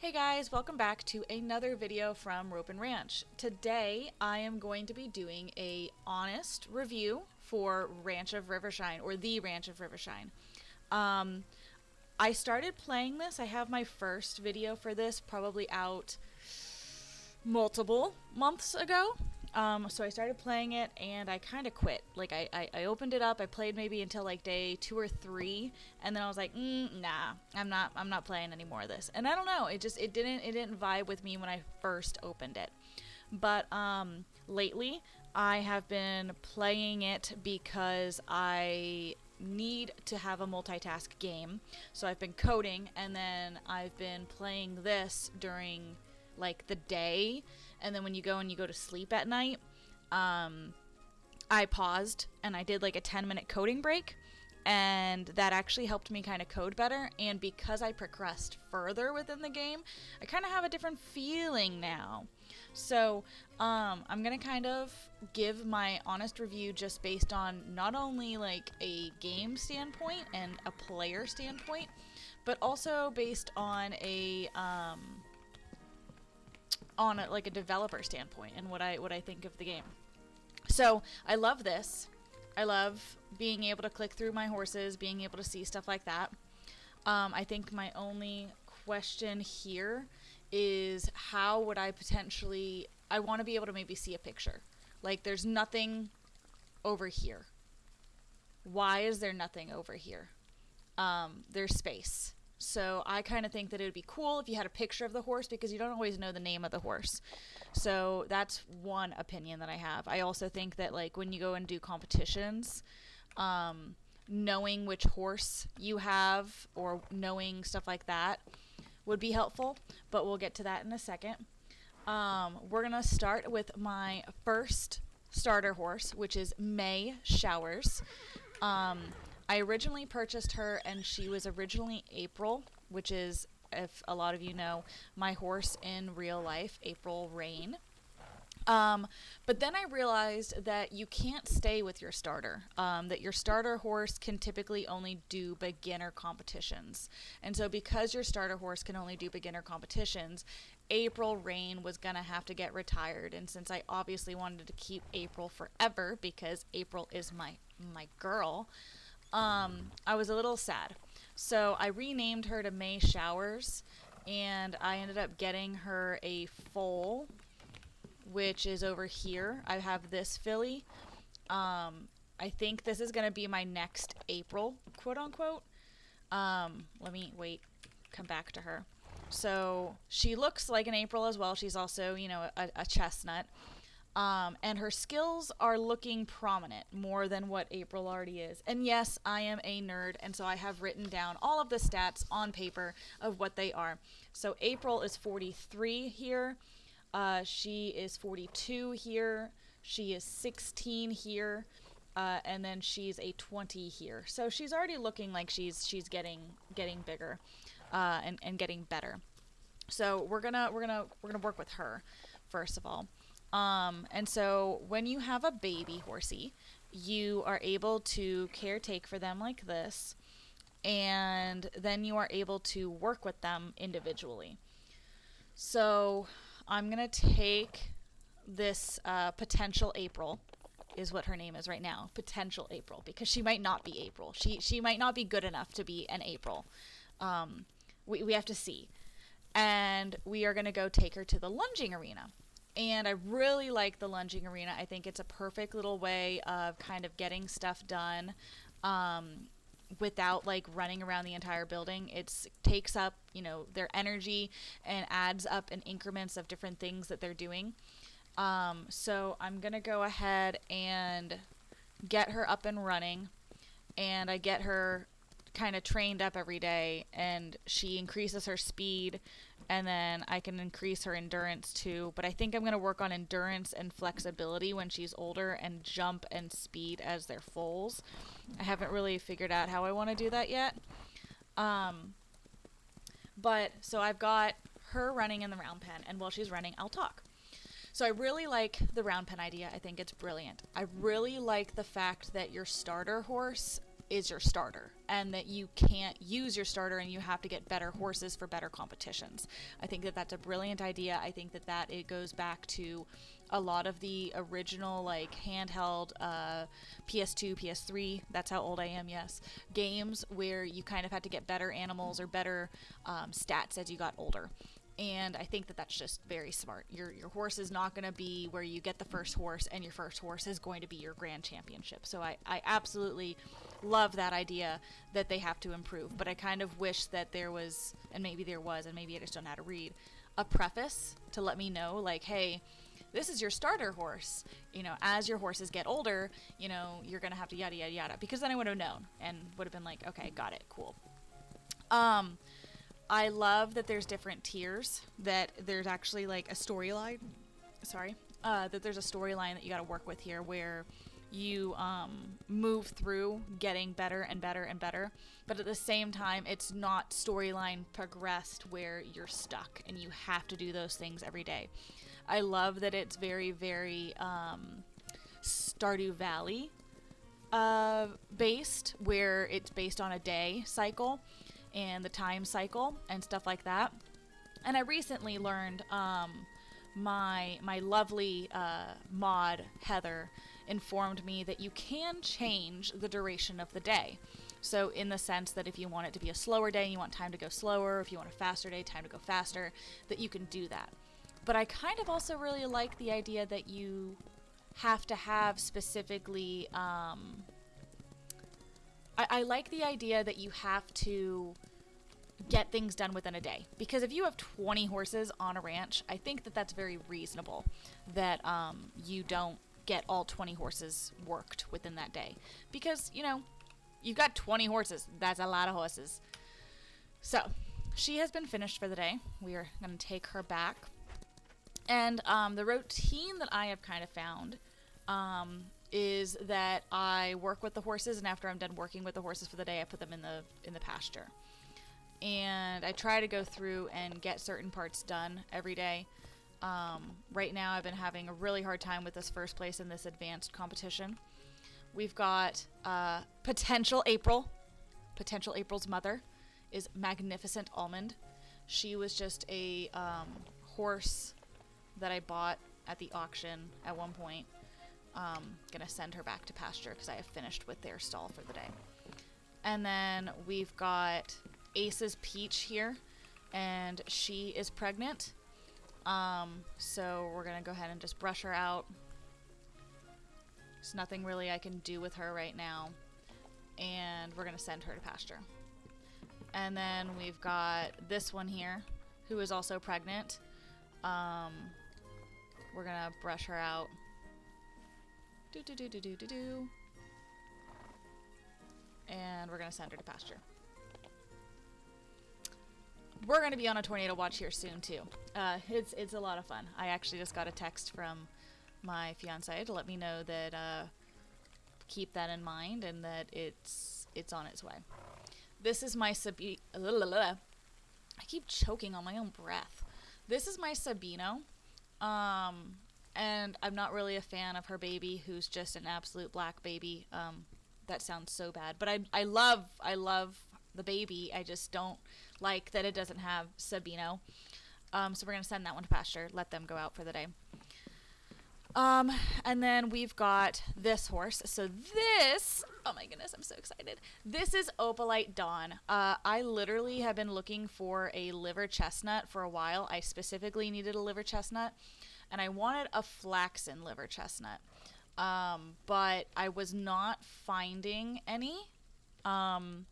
Hey guys, welcome back to another video from Ropin Ranch. Today I am going to be doing a honest review for Ranch of Rivershine, or the Ranch of Rivershine. I started playing this. I have my first video for this probably out multiple months ago. So I started playing it and I kind of quit. Like I opened it up, I played maybe until like day 2 or 3, and then I was like, nah, I'm not playing any more of this. And I don't know, it didn't vibe with me when I first opened it. But lately I have been playing it because I need to have a multitask game. So I've been coding and then I've been playing this during like the day, and then when you go to sleep at night, I paused and I did like a 10-minute coding break, and that actually helped me kind of code better. And because I progressed further within the game, I kind of have a different feeling now. So I'm gonna kind of give my honest review just based on not only like a game standpoint and a player standpoint, but also based on like a developer standpoint and what I think of the game. So I love this. I love being able to click through my horses, being able to see stuff like that. I think my only question here is how would I want to be able to maybe see a picture. Like there's nothing over here. Why is there nothing over here? There's space. So I kind of think that it would be cool if you had a picture of the horse, because you don't always know the name of the horse. So that's one opinion that I have. I also think that like when you go and do competitions, knowing which horse you have or knowing stuff like that would be helpful, but we'll get to that in a second. We're going to start with my first starter horse, which is May Showers. I originally purchased her and she was originally April, which is, if a lot of you know, my horse in real life, April Rain. But then I realized that you can't stay with your starter, that your starter horse can typically only do beginner competitions. And so because your starter horse can only do beginner competitions, April Rain was going to have to get retired. And since I obviously wanted to keep April forever because April is my girl, I was a little sad. So I renamed her to May Showers, and I ended up getting her a foal, which is over here. I have this filly. I think this is going to be my next April, quote unquote. Let me come back to her. So she looks like an April as well. She's also, a chestnut. And her skills are looking prominent more than what April already is. And yes, I am a nerd, and so I have written down all of the stats on paper of what they are. So April is 43 here. She is 42 here. She is 16 here. And then she's a 20 here. So she's already looking like she's getting bigger, and getting better. So we're gonna work with her first of all. And so when you have a baby horsey, you are able to caretake for them like this, and then you are able to work with them individually. So I'm going to take this potential April, is what her name is right now, potential April, because she might not be April. She might not be good enough to be an April. We have to see. And we are going to go take her to the lunging arena. And I really like the lunging arena. I think it's a perfect little way of kind of getting stuff done without like running around the entire building. It takes up, their energy and adds up in increments of different things that they're doing. So I'm going to go ahead and get her up and running, and I get her kind of trained up every day, and she increases her speed, and then I can increase her endurance too. But I think I'm going to work on endurance and flexibility when she's older, and jump and speed as their foals. I haven't really figured out how I want to do that yet. But so I've got her running in the round pen, and while she's running, I'll talk. So I really like the round pen idea. I think it's brilliant. I really like the fact that your starter horse is your starter, and that you can't use your starter and you have to get better horses for better competitions. I think that that's a brilliant idea. I think that it goes back to a lot of the original like handheld PS2, PS3, that's how old I am, yes, games where you kind of had to get better animals or better stats as you got older. And I think that that's just very smart. Your horse is not going to be where you get the first horse, and your first horse is going to be your grand championship. So I absolutely love that idea that they have to improve. But I kind of wish that there was, and maybe there was, and maybe I just don't know how to read, a preface to let me know, like, hey, this is your starter horse. You know, as your horses get older, you know, you're going to have to yada, yada, yada. Because then I would have known and would have been like, okay, got it, cool. I love that there's different tiers, that there's actually like a storyline. That there's a storyline that you got to work with here where you move through getting better and better and better. But at the same time, it's not storyline progressed where you're stuck and you have to do those things every day. I love that it's very, very Stardew Valley based, where it's based on a day cycle and the time cycle and stuff like that. And I recently learned my lovely mod Heather informed me that you can change the duration of the day. So in the sense that if you want it to be a slower day and you want time to go slower, if you want a faster day, time to go faster, that you can do that. But I kind of also really like the idea that you have to have specifically I like the idea that you have to get things done within a day. Because if you have 20 horses on a ranch, I think that that's very reasonable that you don't get all 20 horses worked within that day. Because, you know, you've got 20 horses. That's a lot of horses. So, she has been finished for the day. We are going to take her back. And the routine that I have kind of found is that I work with the horses, and after I'm done working with the horses for the day, I put them in the pasture. And I try to go through and get certain parts done every day. Right now I've been having a really hard time with this first place in this advanced competition. We've got Potential April. Potential April's mother is Magnificent Almond. She was just a horse that I bought at the auction at one point. Gonna send her back to pasture because I have finished with their stall for the day. And then we've got Ace's Peach here, and she is pregnant. So we're gonna go ahead and just brush her out. There's nothing really I can do with her right now, and we're gonna send her to pasture. And then we've got this one here, who is also pregnant. We're gonna brush her out. And we're gonna send her to pasture. We're gonna be on a tornado watch here soon too. It's a lot of fun. I actually just got a text from my fiance to let me know that keep that in mind and that it's on its way. This is my I keep choking on my own breath. This is my Sabino. And I'm not really a fan of her baby, who's just an absolute black baby. That sounds so bad, but I love the baby. I just don't like that it doesn't have Sabino. So we're gonna send that one to pasture. Let them go out for the day. And then we've got this horse. So this, oh my goodness, I'm so excited. This is Opalite Dawn. I literally have been looking for a liver chestnut for a while. I specifically needed a liver chestnut, and I wanted a flaxen liver chestnut. But I was not finding any. I'm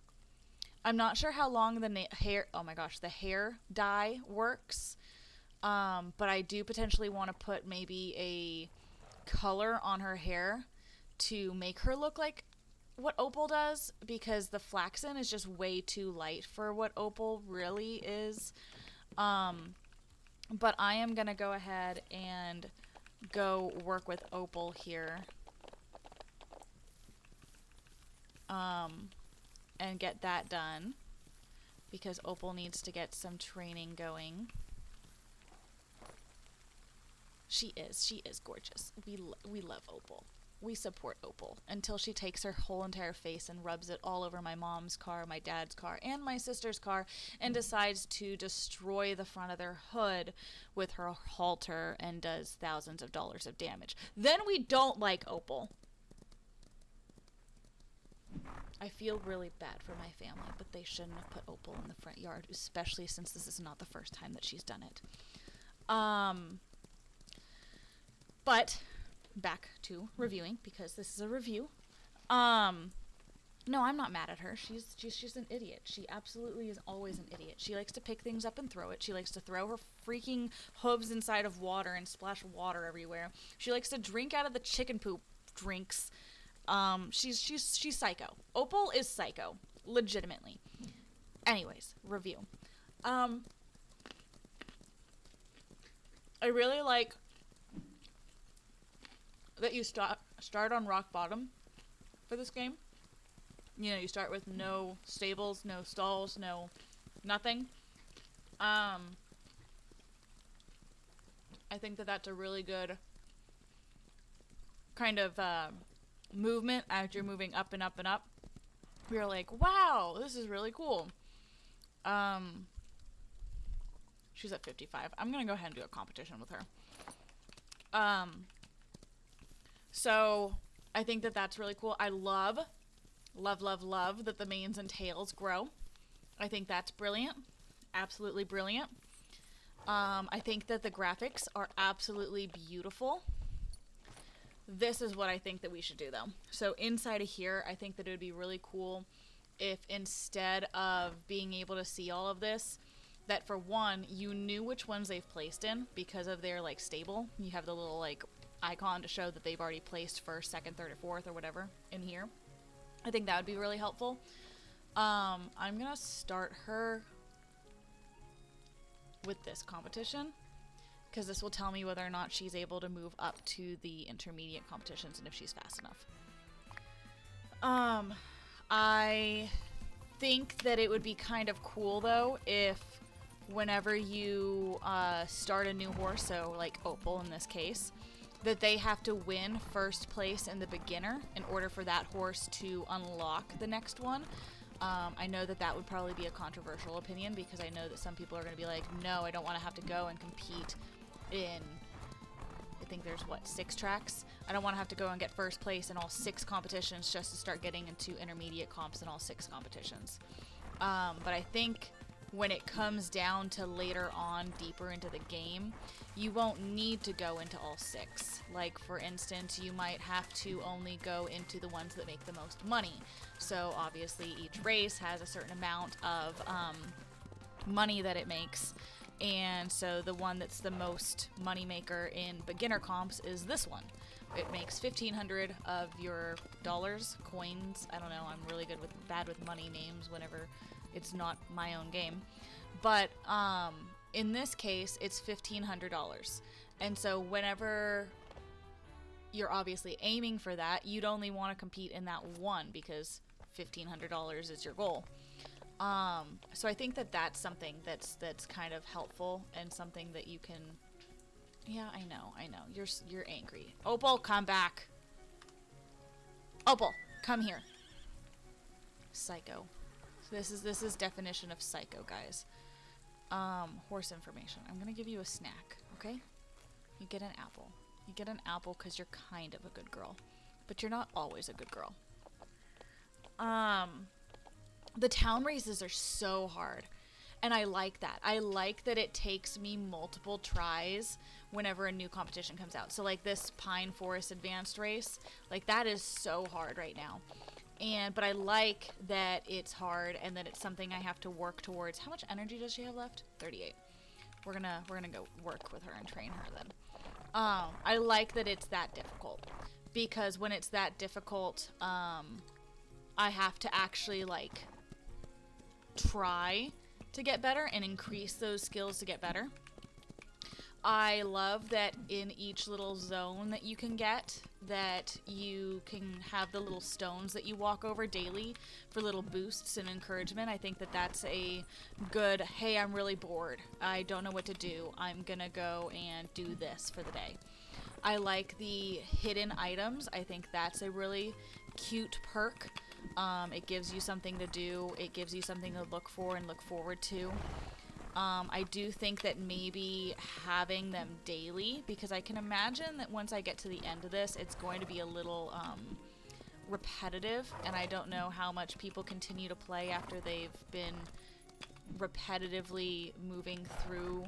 not sure how long the hair dye works. But I do potentially want to put maybe a color on her hair to make her look like what Opal does, because the flaxen is just way too light for what Opal really is. But I am going to go ahead and go work with Opal here. And get that done, because Opal needs to get some training going. She is gorgeous. We love Opal. we support Opal until she takes her whole entire face and rubs it all over my mom's car, my dad's car, and my sister's car, and decides to destroy the front of their hood with her halter and does thousands of dollars of damage. Then we don't like Opal. I feel really bad for my family, but they shouldn't have put Opal in the front yard, especially since this is not the first time that she's done it. But back to reviewing, because this is a review. No, I'm not mad at her. She's an idiot. She absolutely is always an idiot. She likes to pick things up and throw it. She likes to throw her freaking hooves inside of water and splash water everywhere. She likes to drink out of the chicken poop drinks. She's psycho. Opal is psycho, legitimately. Anyways, review. I really like that you start on rock bottom for this game. You know, you start with no stables, no stalls, no nothing. I think that that's a really good kind of movement as you're moving up and up and up. You're like, wow, this is really cool. She's at 55. I'm gonna go ahead and do a competition with her. So I think that that's really cool. I love that the manes and tails grow. I think that's brilliant. Absolutely brilliant. I think that the graphics are absolutely beautiful. This is what I think that we should do, though. So inside of here, I think that it would be really cool if instead of being able to see all of this, that for one, you knew which ones they've placed in because of their, like, stable. You have the little, like, icon to show that they've already placed first, second, third, or fourth, or whatever in here. I think that would be really helpful. I'm going to start her with this competition, because this will tell me whether or not she's able to move up to the intermediate competitions and if she's fast enough. I think that it would be kind of cool, though, if whenever you start a new horse, so like Opal in this case, that they have to win first place in the beginner in order for that horse to unlock the next one. I know that that would probably be a controversial opinion, because I know that some people are going to be like, no, I don't want to have to go and compete in, I think there's, 6 tracks? I don't want to have to go and get first place in all 6 competitions just to start getting into intermediate comps in all 6 competitions. But I think when it comes down to later on, deeper into the game, you won't need to go into all 6. Like, for instance, you might have to only go into the ones that make the most money. So obviously each race has a certain amount of money that it makes, and so the one that's the most money maker in beginner comps is this one. It makes 1,500 of your dollars, coins. I don't know, I'm really bad with money names whenever it's not my own game. But in this case, it's $1,500. And so whenever you're obviously aiming for that, you'd only want to compete in that one because $1,500 is your goal. So I think that that's something that's kind of helpful and something that you can. Yeah, I know. You're angry. Opal, come back. Opal, come here. Psycho. So this is definition of psycho, guys. Horse information. I'm gonna give you a snack, okay? You get an apple. You get an apple because you're kind of a good girl, but you're not always a good girl. The town races are so hard, and I like that. I like that it takes me multiple tries whenever a new competition comes out. So like this Pine Forest Advanced race, like that is so hard right now. But I like that it's hard and that it's something I have to work towards. How much energy does she have left? 38. We're gonna go work with her and train her then. I like that it's that difficult, because when it's that difficult, I have to actually like try to get better and increase those skills to get better. I love that in each little zone that you can get, that you can have the little stones that you walk over daily for little boosts and encouragement. I think that that's a good, hey, I'm really bored, I don't know what to do, I'm gonna go and do this for the day. I like the hidden items. I think that's a really cute perk. It gives you something to do. It gives you something to look for and look forward to. I do think that maybe having them daily, because I can imagine that once I get to the end of this, it's going to be a little repetitive, and I don't know how much people continue to play after they've been repetitively moving through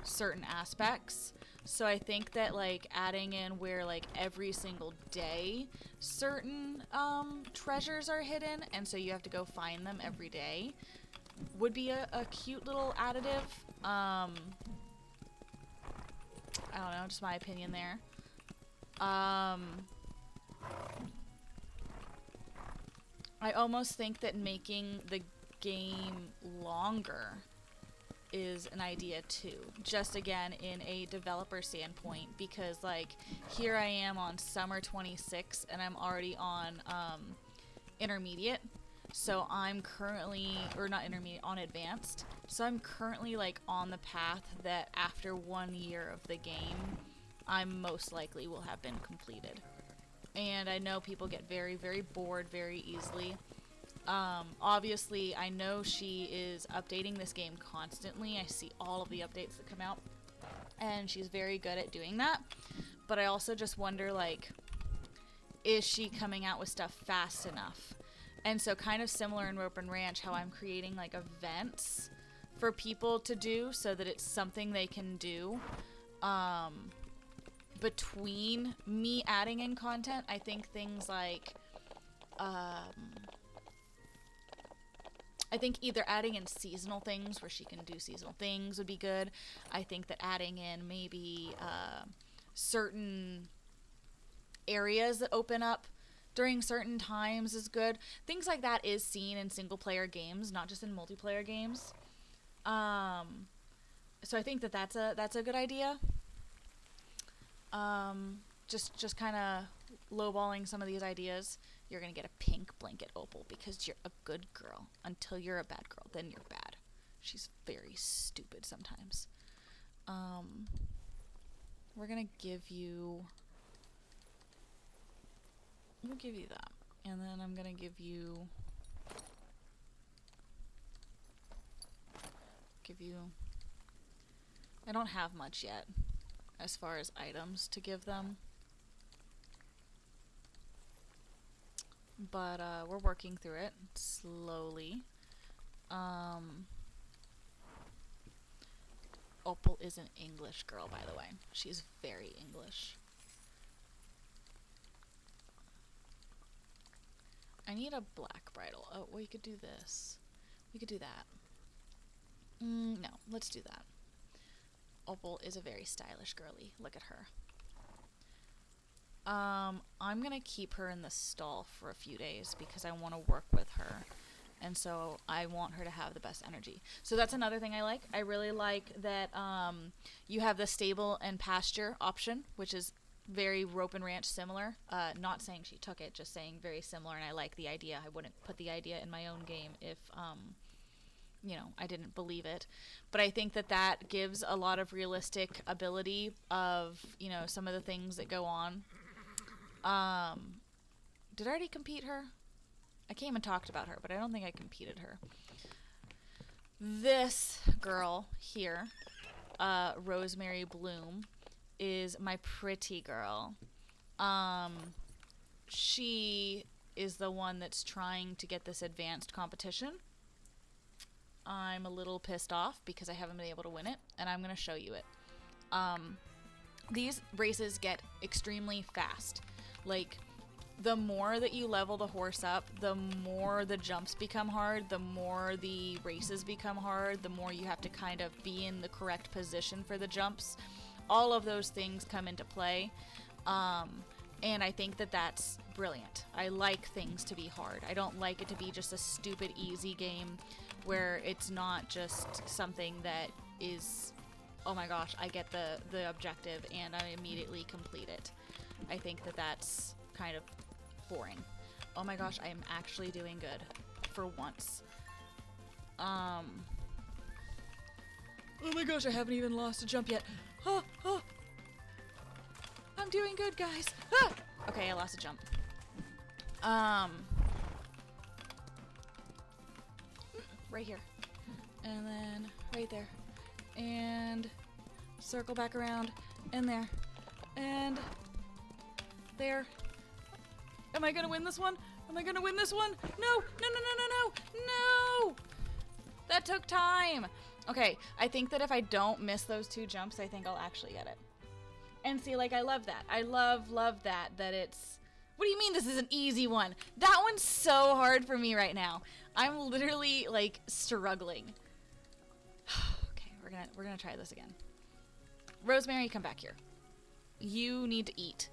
certain aspects. So I think that like adding in where like every single day certain treasures are hidden, and so you have to go find them every day, would be a cute little additive. I don't know, just my opinion there. I almost think that making the game longer is an idea too, just again in a developer standpoint, because like here I am on summer 26 and I'm already on intermediate, so I'm currently, or not intermediate, on advanced, so I'm currently like on the path that after 1 year of the game I most likely will have been completed. And I know people get very, very bored very easily. Obviously, I know she is updating this game constantly. I see all of the updates that come out, and she's very good at doing that. But I also just wonder, like, is she coming out with stuff fast enough? And so kind of similar in Ropin Ranch, how I'm creating, like, events for people to do so that it's something they can do. Between me adding in content, I think things like, I think either adding in seasonal things where she can do seasonal things would be good. I think that adding in maybe certain areas that open up during certain times is good. Things like that is seen in single player games, not just in multiplayer games. So I think that that's a good idea. Just kind of lowballing some of these ideas. You're gonna get a pink blanket, Opal, because you're a good girl. Until you're a bad girl, then you're bad. She's very stupid sometimes. We're gonna give you... We'll give you that. And then I'm gonna give you... I don't have much yet as far as items to give them. But we're working through it slowly. Opal is an English girl, by the way. She's very English. I need a black bridle. Oh, we could do this. We could do that. No, let's do that. Opal is a very stylish girly. Look at her. I'm gonna keep her in the stall for a few days because I want to work with her, and so I want her to have the best energy. So that's another thing I like. I really like that you have the stable and pasture option, which is very Ropin Ranch similar. Not saying she took it, just saying very similar, and I like the idea. I wouldn't put the idea in my own game if you know, I didn't believe it. But I think that that gives a lot of realistic ability of, you know, some of the things that go on. Did I already compete her? I came and talked about her, but I don't think I competed her. This girl here, Rosemary Bloom, is my pretty girl. She is the one that's trying to get this advanced competition. I'm a little pissed off because I haven't been able to win it, and I'm going to show you it. These races get extremely fast. Like, the more that you level the horse up, the more the jumps become hard, the more the races become hard, the more you have to kind of be in the correct position for the jumps. All of those things come into play, and I think that that's brilliant. I like things to be hard. I don't like it to be just a stupid easy game where it's not just something that is, oh my gosh, I get the objective and I immediately complete it. I think that that's kind of boring. Oh my gosh, I am actually doing good for once. Oh my gosh, I haven't even lost a jump yet. I'm doing good, guys. Ah! Okay, I lost a jump. Right here. And then right there. And circle back around. And there. And there. Am I gonna win this one? Am I gonna win this one? No! No, no, no, no, no! No! That took time! Okay, I think that if I don't miss those 2 jumps, I think I'll actually get it. And see, like, I love that. I love that it's... What do you mean this is an easy one? That one's so hard for me right now. I'm literally, like, struggling. Okay, we're gonna try this again. Rosemary, come back here. You need to eat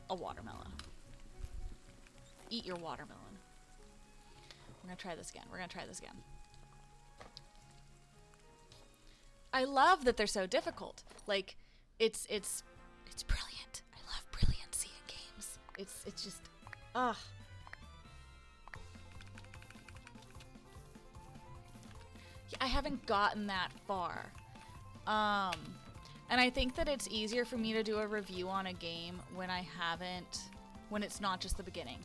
a watermelon. Eat your watermelon. We're gonna try this again. We're gonna try this again. I love that they're so difficult. Like, it's brilliant. I love brilliancy in games. It's just, ugh. Yeah, I haven't gotten that far. And I think that it's easier for me to do a review on a game when when it's not just the beginning.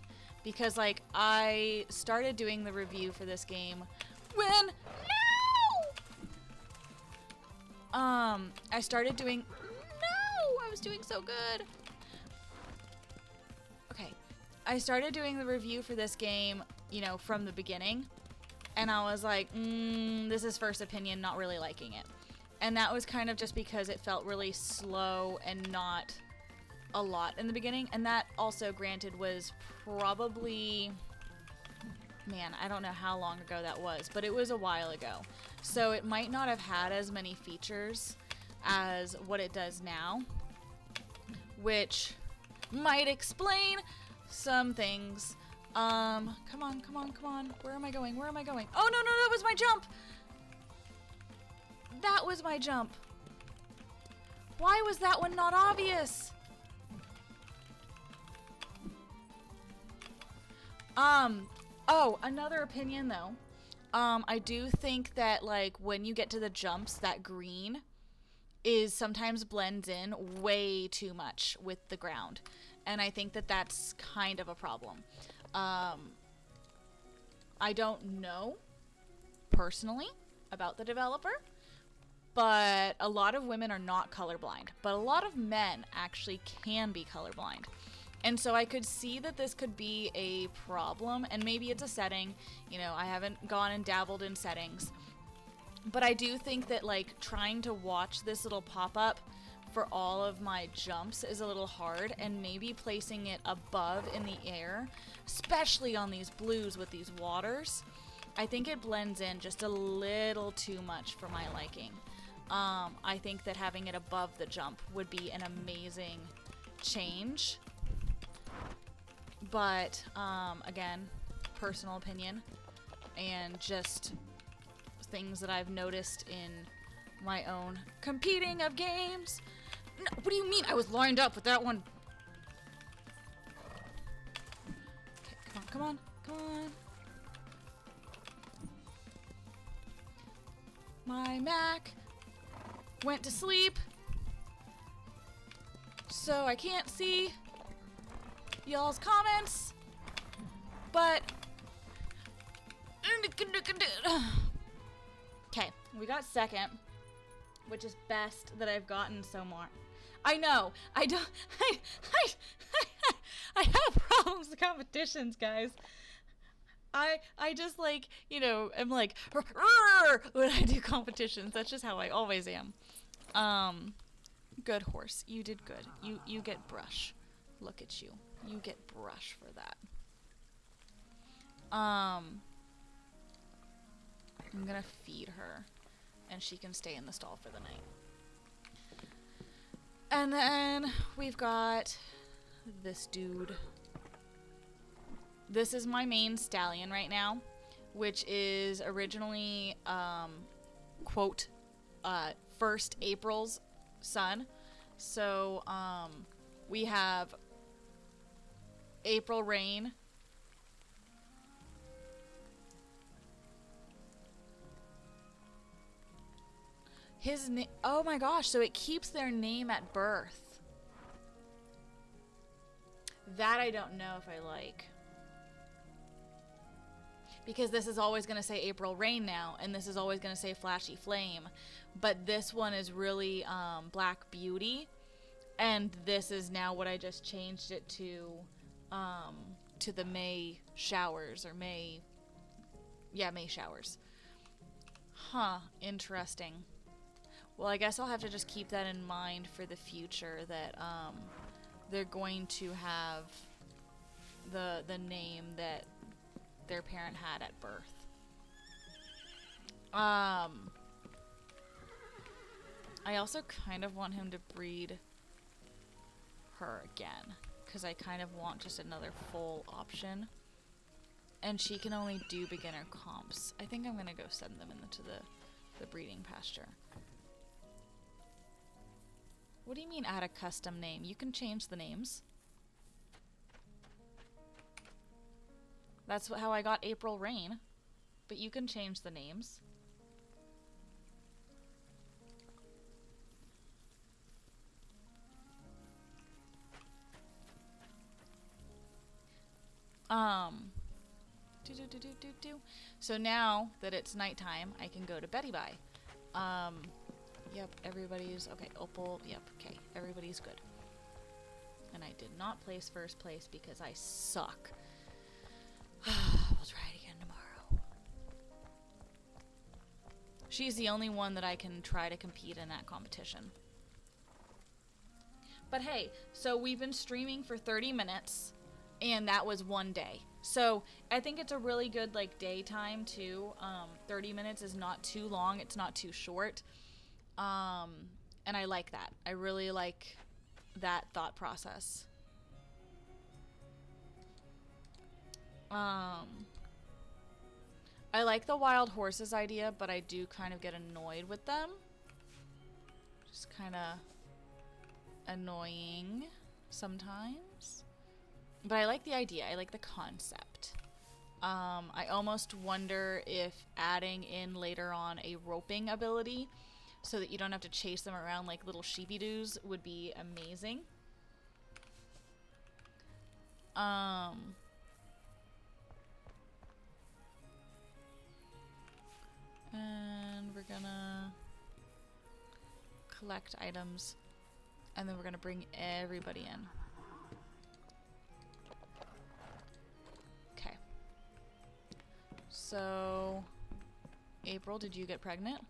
Because, like, I started doing the review for this game when, I started doing, I was doing so good. Okay. I started doing the review for this game, you know, from the beginning. And I was like, this is first opinion, not really liking it. And that was kind of just because it felt really slow and not a lot in the beginning. And that also, granted, was probably, man, I don't know how long ago that was, but it was a while ago. So it might not have had as many features as what it does now, which might explain some things. Come on, come on, come on. Where am I going? Where am I going? Oh, no, no, that was my jump. That was my jump. Why was that one not obvious? Oh, another opinion though. I do think that, like, when you get to the jumps, that green is sometimes blends in way too much with the ground. And I think that that's kind of a problem. I don't know personally about the developer, but a lot of women are not colorblind, but a lot of men actually can be colorblind. And so I could see that this could be a problem, and maybe it's a setting. You know, I haven't gone and dabbled in settings, but I do think that, like, trying to watch this little pop-up for all of my jumps is a little hard, and maybe placing it above in the air, especially on these blues with these waters, I think it blends in just a little too much for my liking. I think that having it above the jump would be an amazing change. But, again, personal opinion, and just things that I've noticed in my own competing of games. No, what do you mean? I was lined up with that one. Okay, come on, come on, come on. My Mac went to sleep, so I can't see y'all's comments, but okay, we got second, which is best that I've gotten so far. I know, I have problems with competitions, guys. I just, like, you know, I'm like when I do competitions. That's just how I always am. Good horse, you did good. You get brush. Look at you. You get brush for that. I'm gonna feed her, and she can stay in the stall for the night. And then we've got this dude. This is my main stallion right now, which is originally, quote, first April's son. So, we have April Rain. His name, oh my gosh, so it keeps their name at birth. That I don't know if I like. Because this is always going to say April Rain now, and this is always going to say Flashy Flame. But this one is really Black Beauty, and this is now what I just changed it to the May Showers, or May Showers. Huh, interesting. Well, I guess I'll have to just keep that in mind for the future, that they're going to have the name that their parent had at birth. I also kind of want him to breed her again, because I kind of want just another full option. And she can only do beginner comps. I think I'm going to go send them into the breeding pasture. What do you mean add a custom name? You can change the names. That's how I got April Rain. But you can change the names. So now that it's nighttime, I can go to Betty Bye. Yep, everybody's okay. Opal, yep, okay, everybody's good. And I did not place first place because I suck. We'll try it again tomorrow. She's the only one that I can try to compete in that competition. But hey, so we've been streaming for 30 minutes, and that was one day. So I think it's a really good like daytime too. 30 minutes is not too long. It's not too short. And I like that. I really like that thought process. I like the wild horses idea, but I do kind of get annoyed with them. Just kind of annoying sometimes. But I like the idea. I like the concept. I almost wonder if adding in later on a roping ability so that you don't have to chase them around like little sheepy-doos would be amazing. And we're gonna collect items, and then we're gonna bring everybody in. Okay. So, April, did you get pregnant?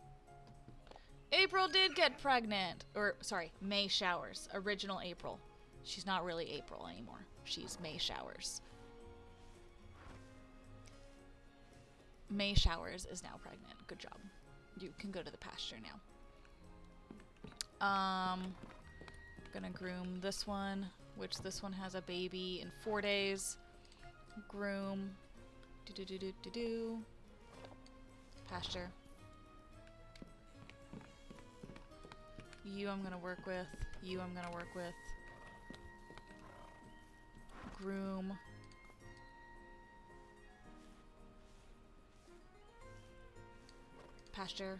April did get pregnant! Or, sorry, May Showers. Original April. She's not really April anymore. She's May Showers. May Showers is now pregnant. Good job. You can go to the pasture now. Gonna groom this one, which this one has a baby in 4 days. Groom. Do. Pasture. You I'm gonna work with. You I'm gonna work with. Groom. Pasture.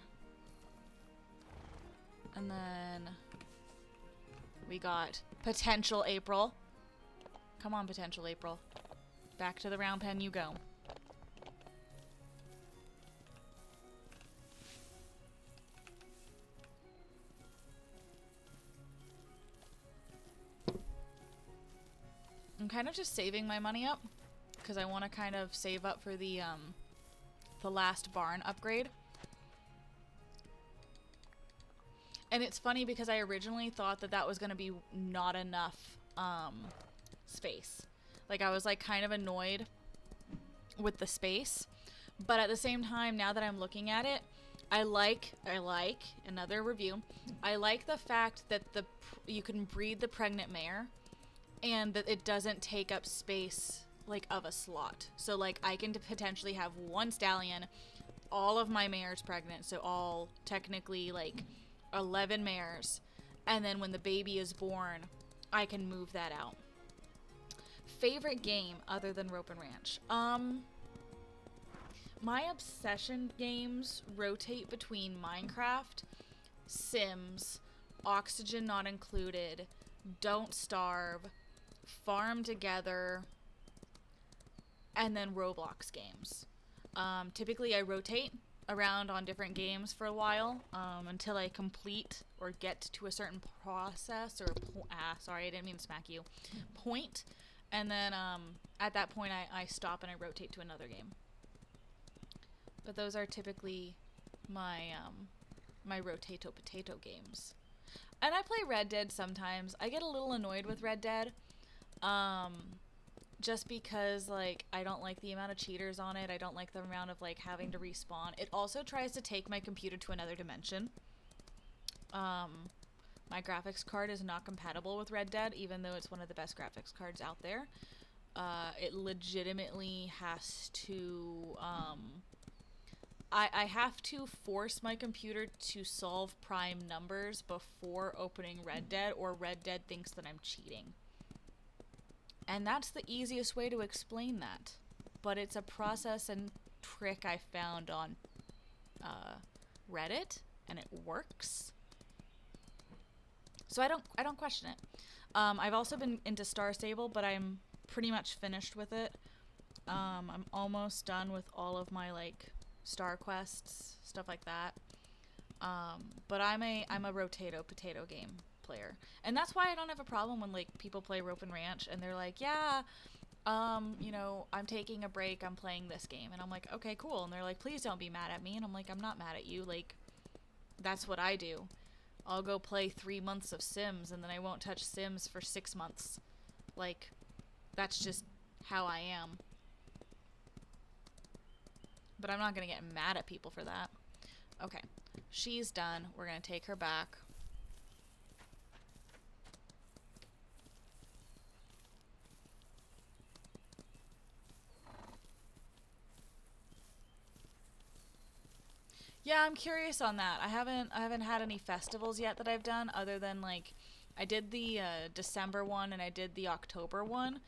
And then we got potential April. Come on, potential April. Back to the round pen you go. I'm kind of just saving my money up because I want to kind of save up for the last barn upgrade. And it's funny because I originally thought that that was going to be not enough space. Like I was like kind of annoyed with the space, but at the same time, now that I'm looking at it, I like another review. I like the fact that you can breed the pregnant mare and that it doesn't take up space like of a slot. So like I can potentially have one stallion, all of my mares pregnant, so all technically like 11 mares, and then when the baby is born, I can move that out. Favorite game other than Ropin Ranch? My obsession games rotate between Minecraft, Sims, Oxygen Not Included, Don't Starve, farm together, and then Roblox games. Typically I rotate around on different games for a while, until I complete or get to a certain process or sorry, I didn't mean to smack you, point, and then at that point I stop and I rotate to another game. But those are typically my my rotato potato games. And I play Red Dead sometimes. I get a little annoyed with Red Dead, just because, like, I don't like the amount of cheaters on it. I don't like the amount of, like, having to respawn. It also tries to take my computer to another dimension. My graphics card is not compatible with Red Dead, even though it's one of the best graphics cards out there. It legitimately has to, I have to force my computer to solve prime numbers before opening Red Dead, or Red Dead thinks that I'm cheating. And that's the easiest way to explain that. But it's a process and trick I found on Reddit, and it works. So I don't question it. I've also been into Star Stable, but I'm pretty much finished with it. I'm almost done with all of my, like, star quests, stuff like that. But I'm a rotato potato game player, and that's why I don't have a problem when, like, people play Ropin Ranch and they're like, yeah, you know, I'm taking a break, I'm playing this game, and I'm like, okay, cool, and they're like, please don't be mad at me, and I'm like, I'm not mad at you, like, that's what I do. I'll go play 3 months of Sims, and then I won't touch Sims for 6 months. Like, that's just how I am. But I'm not gonna get mad at people for that. Okay, she's done. We're gonna take her back. Yeah, I'm curious on that. I haven't had any festivals yet that I've done, other than, like, I did the December one and I did the October one,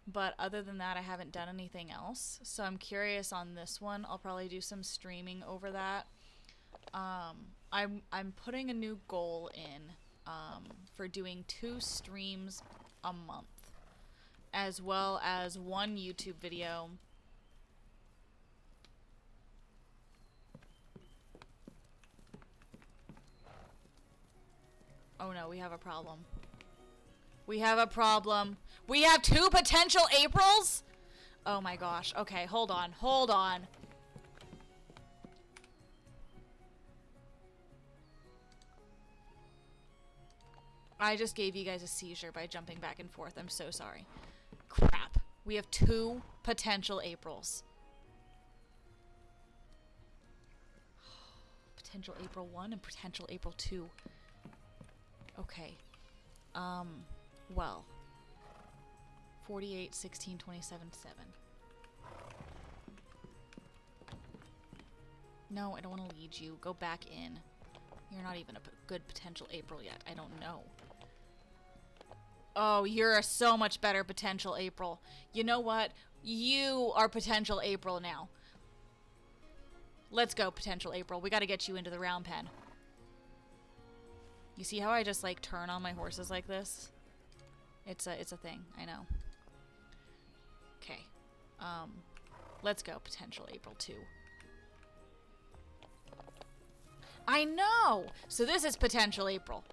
but other than that I haven't done anything else. So I'm curious on this one. I'll probably do some streaming over that. I'm putting a new goal in for doing 2 streams a month, as well as 1 YouTube video. Oh no, we have a problem. We have a problem. We have 2 potential Aprils? Oh my gosh. Okay, hold on. Hold on. I just gave you guys a seizure by jumping back and forth. I'm so sorry. Crap. We have 2 potential Aprils. Potential April 1 and potential April 2. Okay. Well. 48, 16, 27, 7. No, I don't want to lead you. Go back in. You're not even a good potential April yet. I don't know. Oh, you're a so much better potential April. You know what? You are potential April now. Let's go, potential April. We gotta get you into the round pen. You see how I just, like, turn on my horses like this? It's a thing. I know. Okay. Let's go, potential April 2. I know! So this is potential April.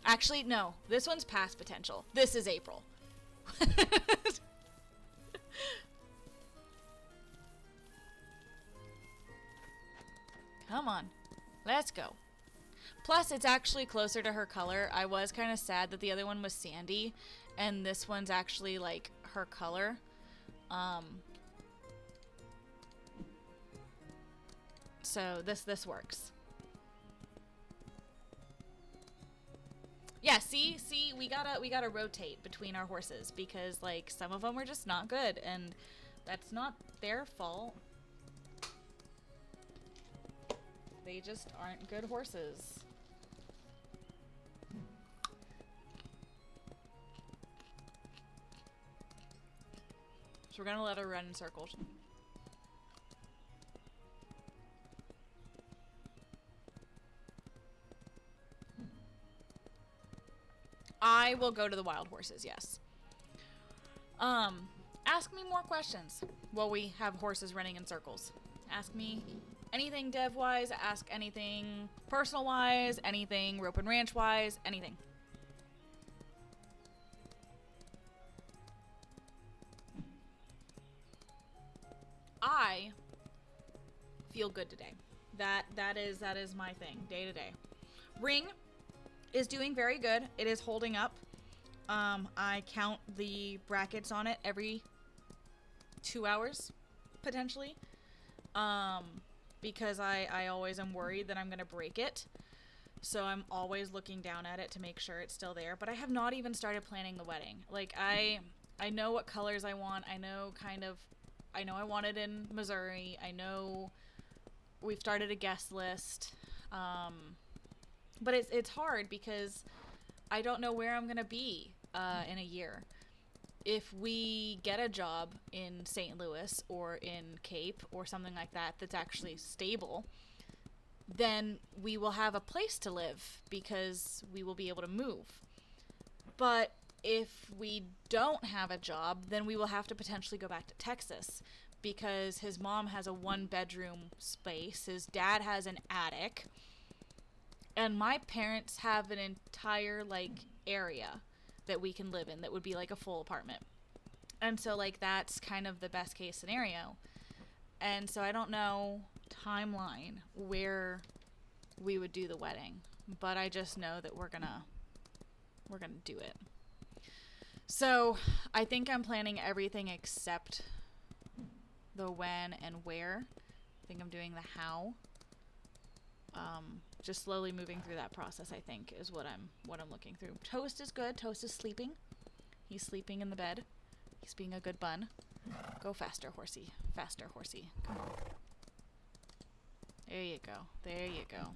Actually, no. This one's past potential. This is April. Come on. Let's go. Plus, it's actually closer to her color. I was kind of sad that the other one was sandy, and this one's actually, like, her color. So this works. Yeah, see, we gotta rotate between our horses, because, like, some of them are just not good, and that's not their fault. They just aren't good horses. So we're gonna let her run in circles. I will go to the wild horses, yes. Ask me more questions while we have horses running in circles. Ask me anything dev-wise, ask anything personal-wise, anything Ropin Ranch-wise, anything. I feel good today. That is my thing, day to day. Ring is doing very good. It is holding up. I count the brackets on it every 2 hours, potentially. Because I always am worried that I'm going to break it. So I'm always looking down at it to make sure it's still there. But I have not even started planning the wedding. Like, I know what colors I want. I know I want it in Missouri. I know we've started a guest list. But it's hard because I don't know where I'm going to be in a year. If we get a job in St. Louis or in Cape or something like that that's actually stable, then we will have a place to live because we will be able to move. But if we don't have a job, then we will have to potentially go back to Texas because his mom has a 1-bedroom space, his dad has an attic, and my parents have an entire, like, area that we can live in that would be like a full apartment. And so, like, that's kind of the best case scenario. And so I don't know timeline where we would do the wedding, but I just know that we're gonna do it. So I think I'm planning everything except the when and where. I think I'm doing the how. Just slowly moving through that process, I think, is what I'm looking through. Toast is good. Toast is sleeping. He's sleeping in the bed. He's being a good bun. Go faster, horsey. Faster, horsey. Come on. There you go. There you go.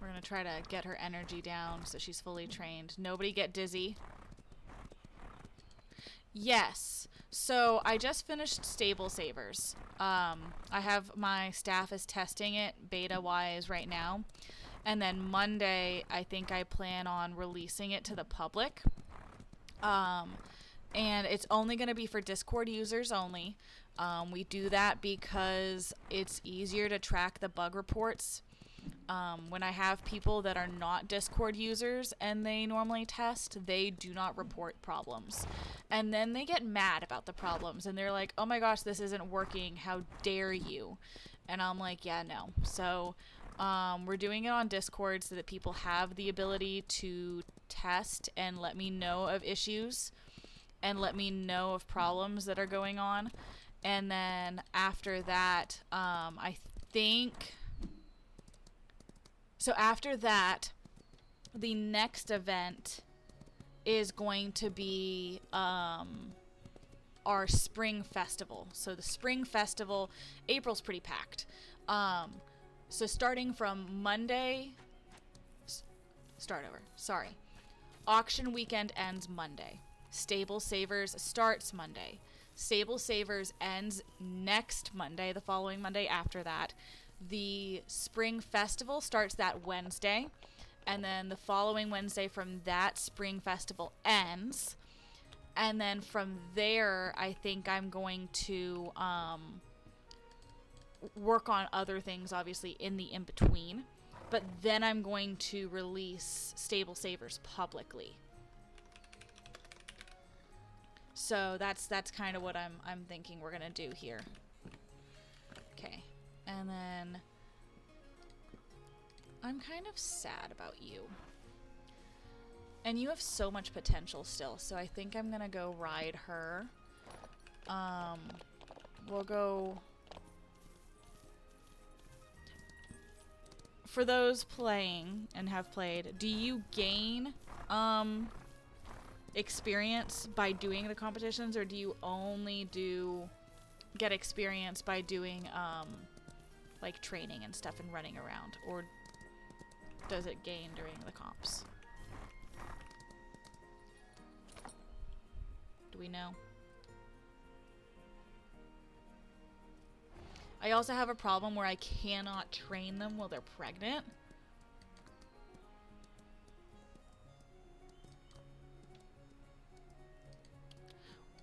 We're going to try to get her energy down so she's fully trained. Nobody get dizzy. Yes. So I just finished Stable Savers. I have my staff is testing it beta-wise right now. And then Monday, I think I plan on releasing it to the public. And it's only going to be for Discord users only. We do that because it's easier to track the bug reports. When I have people that are not Discord users and they normally test, they do not report problems. And then they get mad about the problems and they're like, oh my gosh, this isn't working. How dare you? And I'm like, yeah, no. So we're doing it on Discord so that people have the ability to test and let me know of issues and let me know of problems that are going on. And then after that, I think... So after that, the next event is going to be our spring festival. So the spring festival, April's pretty packed. So starting from Monday, auction weekend ends Monday. Stable Savers starts Monday. Stable Savers ends next Monday, the following Monday after that. The spring festival starts that Wednesday, and then the following Wednesday from that spring festival ends. And then from there, I think I'm going to work on other things, obviously, in the in-between. But then I'm going to release Stable Savers publicly. So that's kind of what I'm thinking we're going to do here. Okay. And then I'm kind of sad about you. And you have so much potential still, so I think I'm gonna go ride her. We'll go... For those playing and have played, do you gain experience by doing the competitions, or do you only get experience by doing like training and stuff and running around, or does it gain during the comps? Do we know? I also have a problem where I cannot train them while they're pregnant.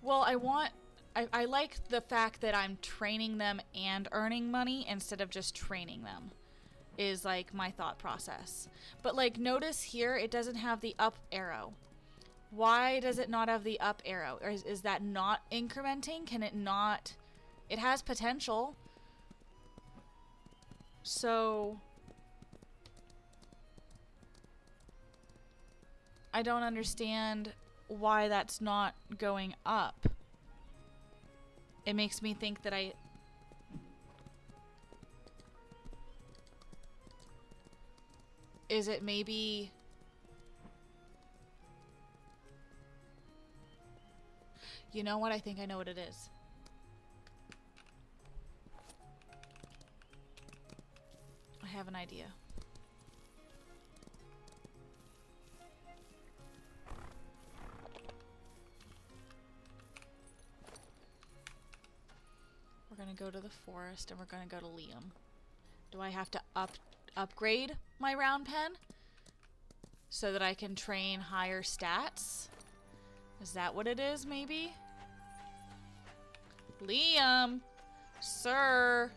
Well, I like the fact that I'm training them and earning money instead of just training them, is like my thought process. But like notice here, it doesn't have the up arrow. Why does it not have the up arrow? Or is that not incrementing? Can it not? It has potential. So I don't understand why that's not going up. It makes me think that is it maybe... You know what? I think I know what it is. I have an idea. We're gonna go to the forest and we're gonna go to Liam. Do I have to upgrade my round pen so that I can train higher stats? Is that what it is, maybe? Liam! Sir!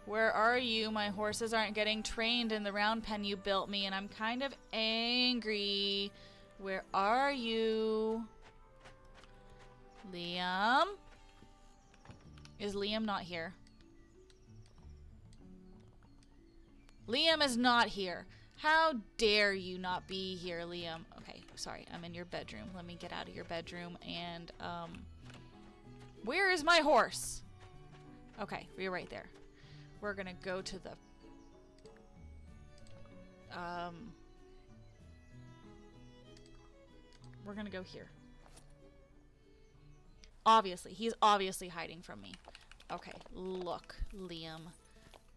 Where are you? My horses aren't getting trained in the round pen you built me, and I'm kind of angry. Where are you? Liam? Is Liam not here? Liam is not here. How dare you not be here, Liam? Okay, sorry, I'm in your bedroom. Let me get out of your bedroom and, where is my horse? Okay, you're right there. We're gonna go to the, we're gonna go here. Obviously, he's obviously hiding from me. Okay, look, Liam.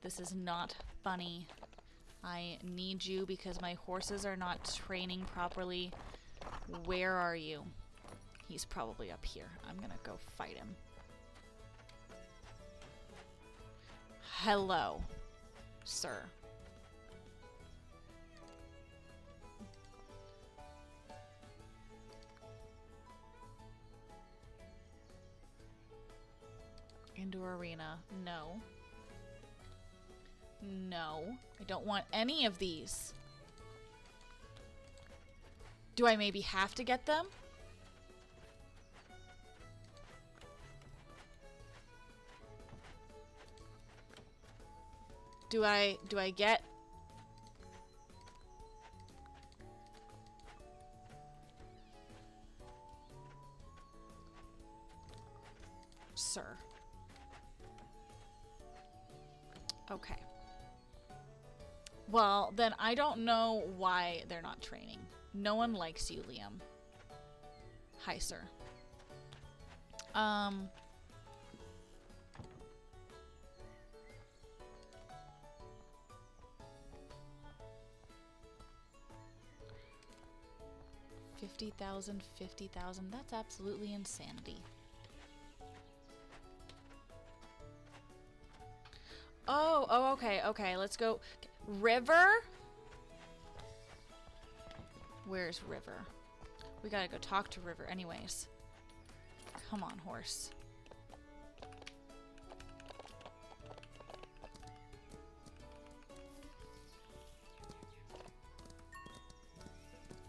This is not funny. I need you because my horses are not training properly. Where are you? He's probably up here. I'm gonna go fight him. Hello, sir. Indoor arena. No. No. I don't want any of these. Do I maybe have to get them? Do I get... Sir. Okay. Well, then I don't know why they're not training. No one likes you, Liam. Hi, sir. $50,000, $50,000. That's absolutely insanity. Oh, okay. Let's go. River? Where's River? We gotta go talk to River anyways. Come on, horse.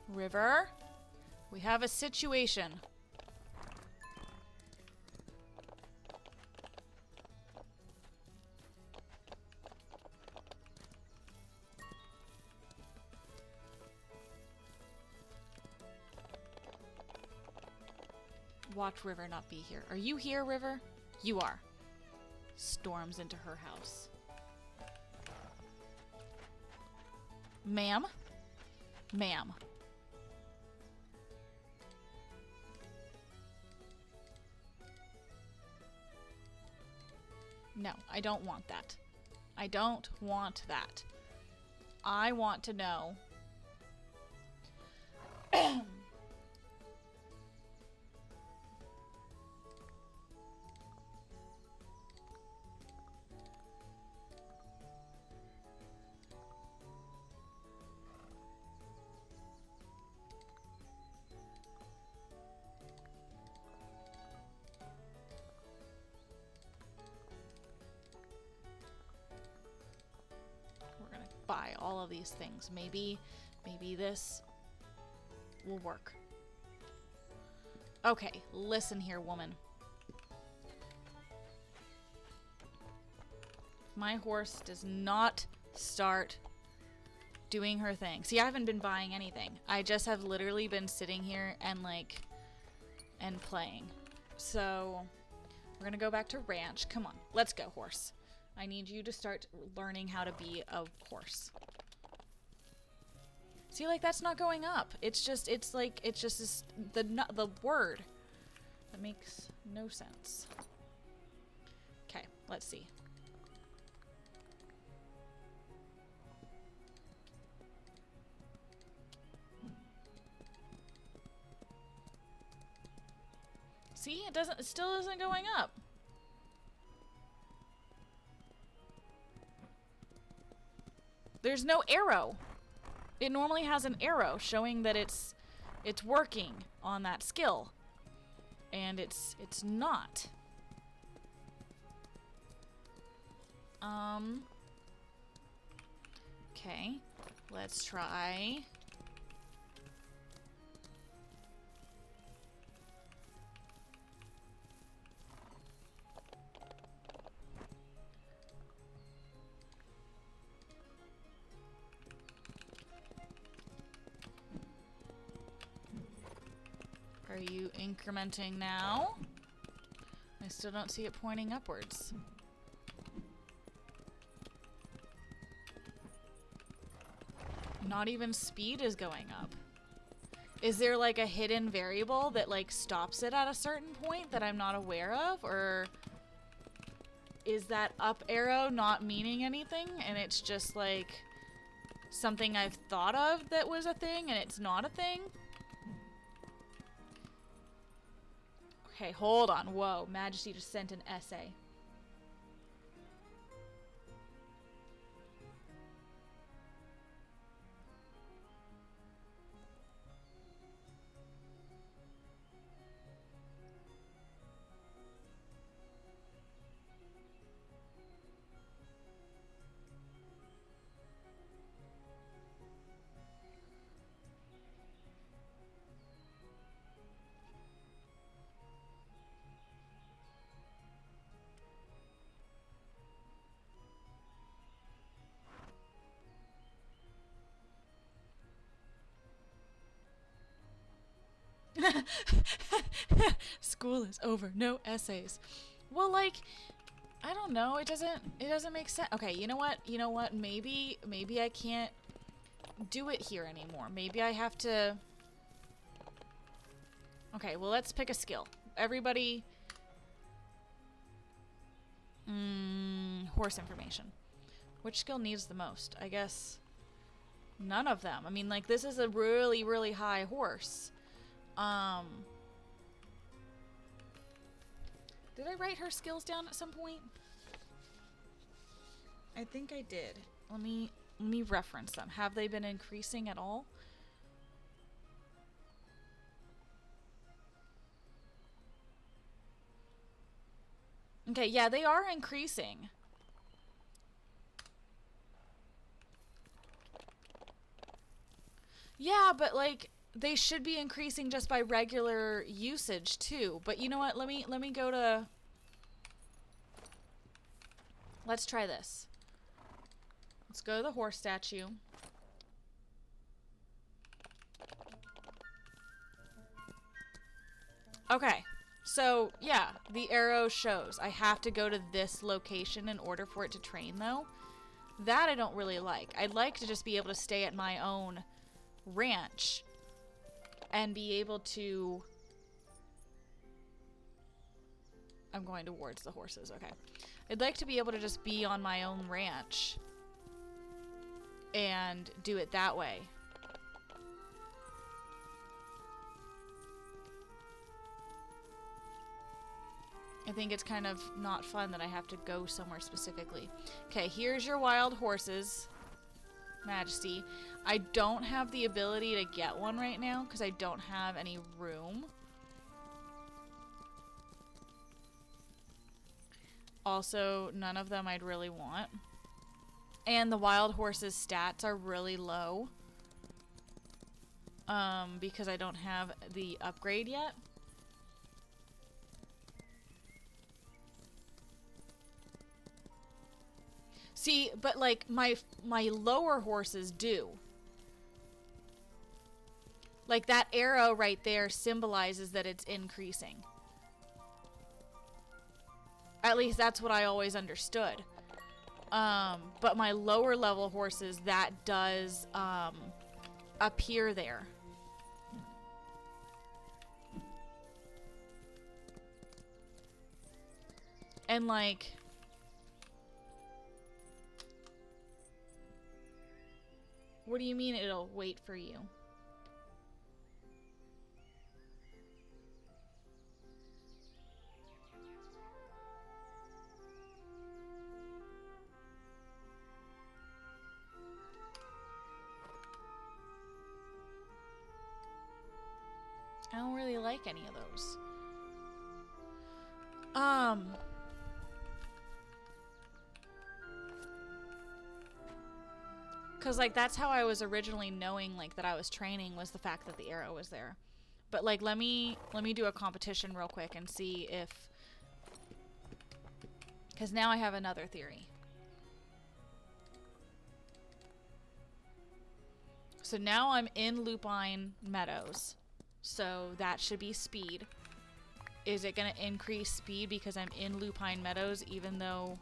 River? We have a situation. Watch River not be here. Are you here, River? You are. Storms into her house. Ma'am? Ma'am. No, I don't want that. I don't want that. I want to know. these things. Maybe this will work. Okay, listen here, woman. My horse does not start doing her thing. See, I haven't been buying anything. I just have literally been sitting here and and playing. So we're gonna go back to ranch. Come on, let's go, horse. I need you to start learning how to be a horse. See, like, that's not going up. It's just the word. That makes no sense. Okay, let's see. See, it still isn't going up. There's no arrow. It normally has an arrow showing that it's working on that skill. And it's not. Okay. Let's try. Are you incrementing now? I still don't see it pointing upwards. Not even speed is going up. Is there like a hidden variable that like stops it at a certain point that I'm not aware of? Or is that up arrow not meaning anything and it's just like something I've thought of that was a thing and it's not a thing? Okay, hold on. Whoa, Majesty just sent an essay. School is over. No essays. Well, like, I don't know. It doesn't make sense. Okay, you know what? You know what? Maybe I can't do it here anymore. Maybe I have to. Okay, well, let's pick a skill. Everybody. Horse information. Which skill needs the most? I guess none of them. I mean, like, this is a really, really high horse. Did I write her skills down at some point? I think I did. Let me reference them. Have they been increasing at all? Okay, yeah, they are increasing. Yeah, but like they should be increasing just by regular usage too. But you know what? Let me go to. Let's try this. Let's go to the horse statue. Okay. So, yeah, the arrow shows. I have to go to this location in order for it to train, though. That I don't really like. I'd like to just be able to stay at my own ranch and be able to... I'm going towards the horses, okay. I'd like to be able to just be on my own ranch and do it that way. I think it's kind of not fun that I have to go somewhere specifically. Okay, here's your wild horses, Majesty. I don't have the ability to get one right now because I don't have any room. Also, none of them I'd really want. And the wild horse's stats are really low. Because I don't have the upgrade yet. See, but like my lower horses do. Like that arrow right there symbolizes that it's increasing. At least that's what I always understood. But my lower level horses, that does appear there. And like... What do you mean it'll wait for you? I don't really like any of those. Cause like that's how I was originally knowing like that I was training, was the fact that the arrow was there. But like let me do a competition real quick and see if, cause now I have another theory. So now I'm in Lupine Meadows. So that should be speed. Is it going to increase speed because I'm in Lupine Meadows even though...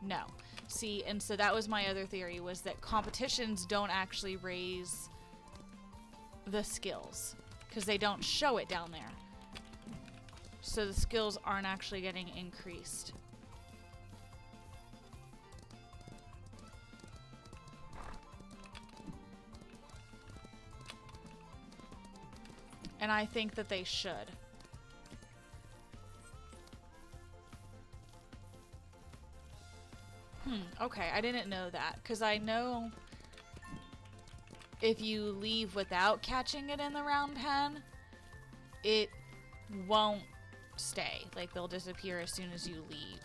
No. See, and so that was my other theory, was that competitions don't actually raise the skills. Because they don't show it down there. So the skills aren't actually getting increased. And I think that they should. Okay, I didn't know that. Because I know if you leave without catching it in the round pen, it won't stay. Like, they'll disappear as soon as you leave.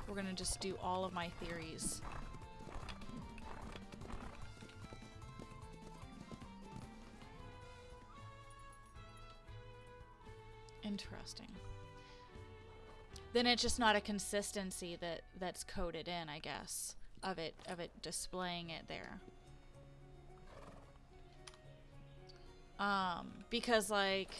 We're gonna just do all of my theories. Interesting. Then it's just not a consistency that's coded in, I guess, of it displaying it there. Because like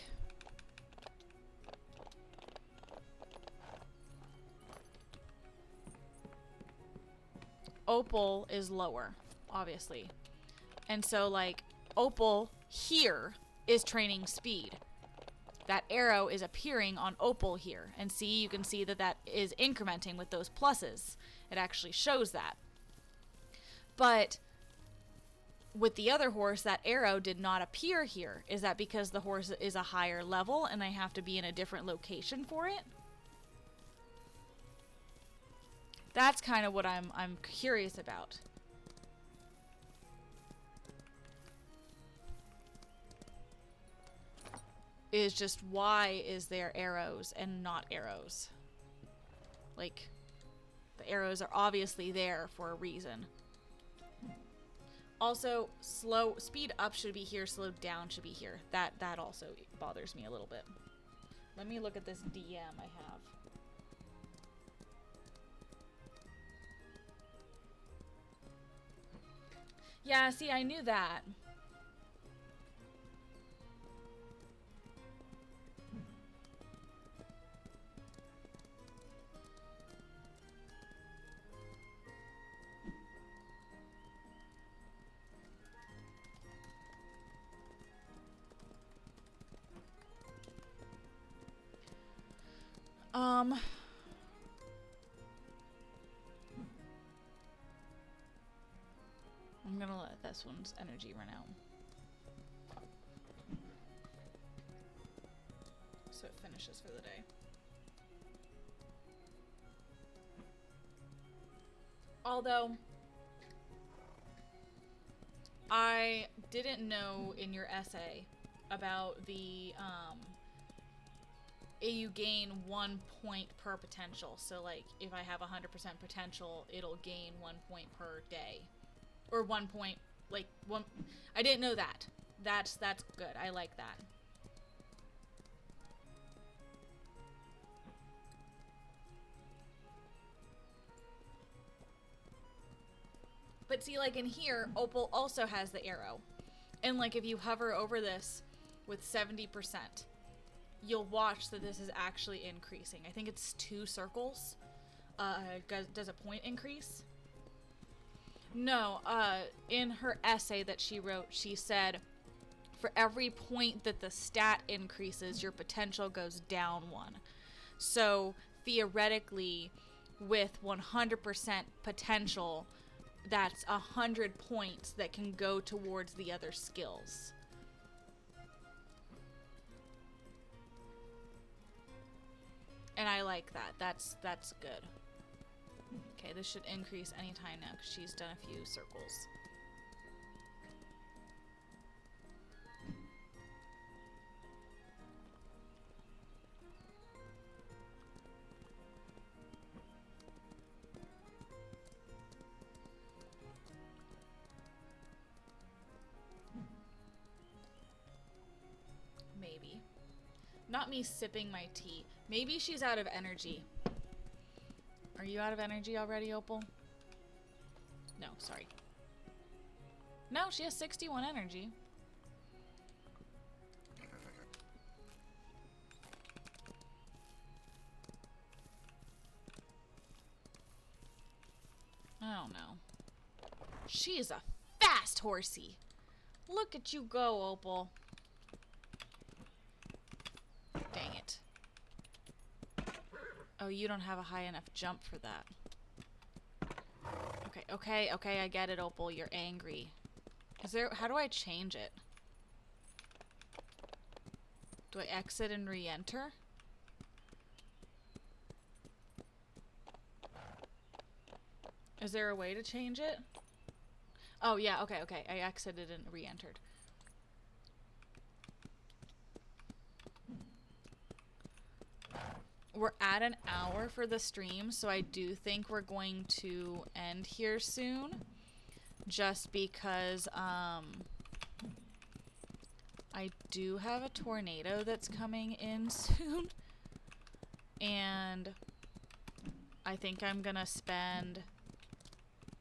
Opal is lower, obviously. And so like Opal here is training speed. That arrow is appearing on Opal here. And see, you can see that that is incrementing with those pluses. It actually shows that. But with the other horse, that arrow did not appear here. Is that because the horse is a higher level and I have to be in a different location for it? That's kind of what I'm curious about. Is just why is there arrows and not arrows? Like, the arrows are obviously there for a reason. Also, speed up should be here, slow down should be here. That also bothers me a little bit. Let me look at this DM I have. Yeah, see, I knew that. I'm gonna let this one's energy run out. so it finishes for the day. Although, I didn't know in your essay about the, you gain 1 point per potential. So, like, if I have 100% potential, it'll gain 1 point per day. Or 1 point, like, one... I didn't know that. That's good. I like that. But see, like, in here, Opal also has the arrow. And, like, if you hover over this with 70%, you'll watch that this is actually increasing. I think it's 2 circles. Does a point increase? No, in her essay that she wrote, she said, for every point that the stat increases, your potential goes down 1. So, theoretically, with 100% potential, that's 100 points that can go towards the other skills. And I like that. That's good. Okay, this should increase anytime now because she's done a few circles. Maybe. Not me sipping my tea. Maybe she's out of energy. Are you out of energy already, Opal? No, sorry. No, she has 61 energy. I don't know. She is a fast horsey. Look at you go, Opal. Dang it. Oh, you don't have a high enough jump for that. Okay, I get it, Opal. You're angry. How do I change it? Do I exit and re-enter? Is there a way to change it? Oh, yeah, okay. I exited and re-entered. We're at an hour for the stream, so I do think we're going to end here soon. Just because, I do have a tornado that's coming in soon. And I think I'm gonna spend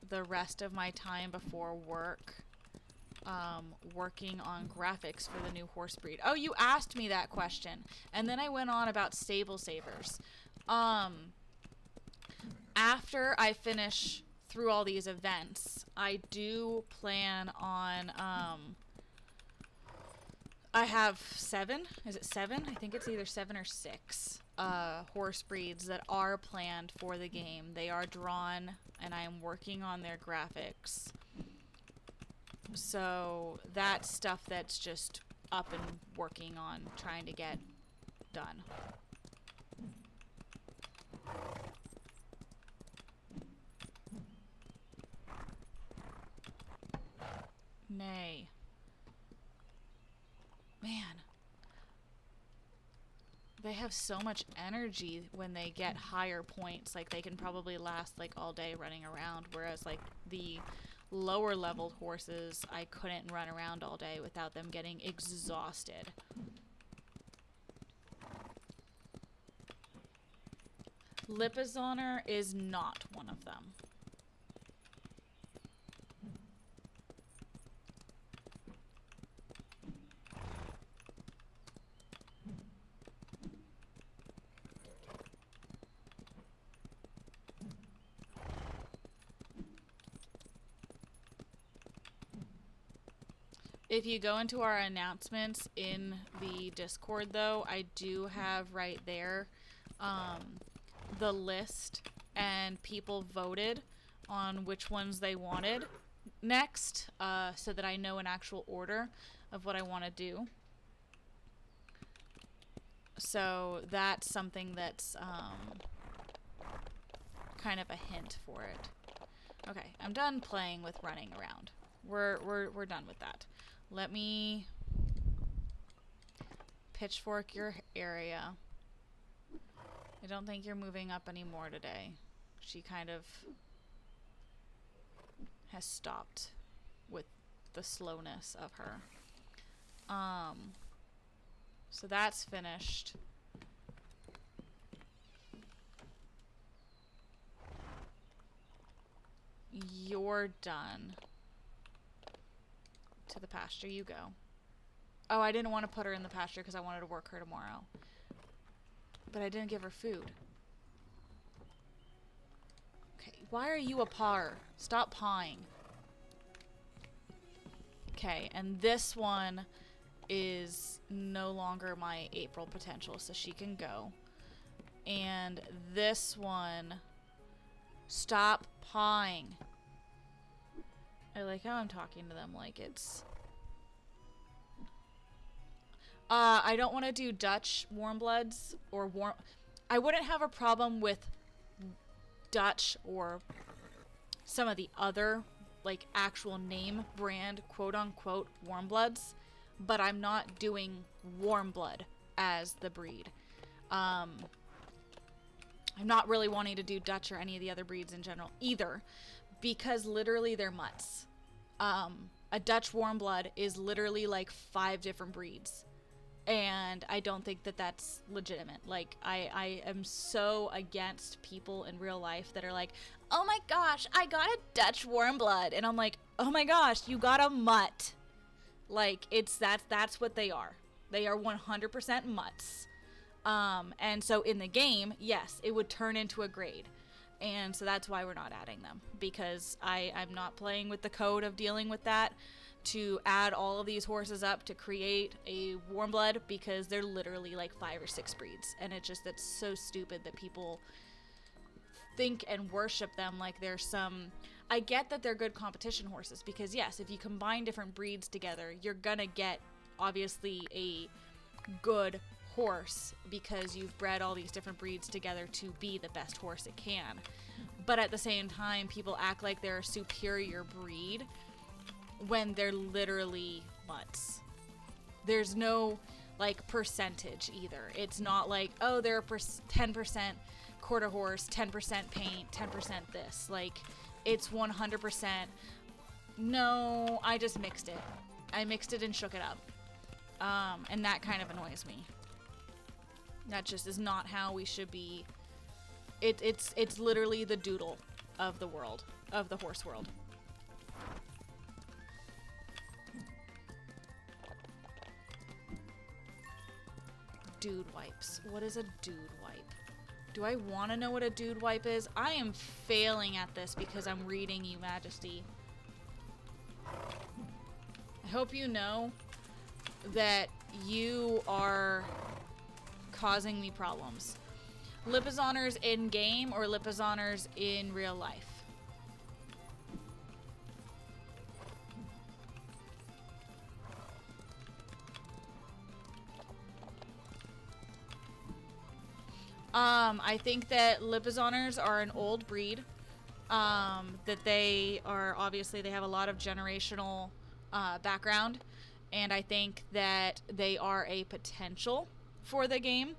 the rest of my time before work working on graphics for the new horse breed. Oh, you asked me that question. And then I went on about stable savers. After I finish through all these events, I do plan on, I have 7, is it 7? I think it's either 7 or 6 horse breeds that are planned for the game. They are drawn, and I am working on their graphics. So that's stuff that's just up and working on, trying to get done. Nay. Man. They have so much energy when they get higher points. Like, they can probably last, like, all day running around. Whereas, like, the lower leveled horses, I couldn't run around all day without them getting exhausted. Lipizoner is not one of them. If you go into our announcements in the Discord, though, I do have right there the list, and people voted on which ones they wanted next, so that I know an actual order of what I want to do. So that's something that's kind of a hint for it. Okay, I'm done playing with running around. We're done with that. Let me pitchfork your area. I don't think you're moving up anymore today. She kind of has stopped with the slowness of her. So that's finished. You're done. To the pasture you go. Oh, I didn't want to put her in the pasture because I wanted to work her tomorrow. But I didn't give her food. Okay, why are you a par? Stop pawing. Okay, and this one is no longer my April potential, so she can go. And this one, stop pawing. I like how I'm talking to them like it's... I don't want to do Dutch warm bloods or warm... I wouldn't have a problem with Dutch or some of the other, like, actual name brand, quote-unquote, warm bloods, but I'm not doing warm blood as the breed. I'm not really wanting to do Dutch or any of the other breeds in general either, because literally they're mutts. A Dutch warm blood is literally like 5 different breeds. And I don't think that that's legitimate. Like, I am so against people in real life that are like, oh my gosh, I got a Dutch warm blood. And I'm like, oh my gosh, you got a mutt. Like, that's what they are. They are 100% mutts. And so in the game, yes, it would turn into a grade. And so that's why we're not adding them. Because I'm not playing with the code of dealing with that to add all of these horses up to create a warm blood, because they're literally like 5 or 6 breeds. And it's so stupid that people think and worship them like they're some... I get that they're good competition horses, because yes, if you combine different breeds together, you're gonna get obviously a good horse because you've bred all these different breeds together to be the best horse it can. But at the same time, people act like they're a superior breed when they're literally mutts. There's no like percentage either. It's not like, oh, they're 10% quarter horse, 10% paint, 10% this. Like, it's 100%. No, I just mixed it. I mixed it and shook it up. And that kind of annoys me. That just is not how we should be. It's literally the doodle of the world, of the horse world. Dude wipes. What is a dude wipe? Do I want to know what a dude wipe is? I am failing at this because I'm reading you, Majesty. I hope you know that you are causing me problems. Lipizoners in game or Lipizoners in real life? I think that Lipizoners are an old breed. That they are, obviously, they have a lot of generational background. And I think that they are a potential for the game,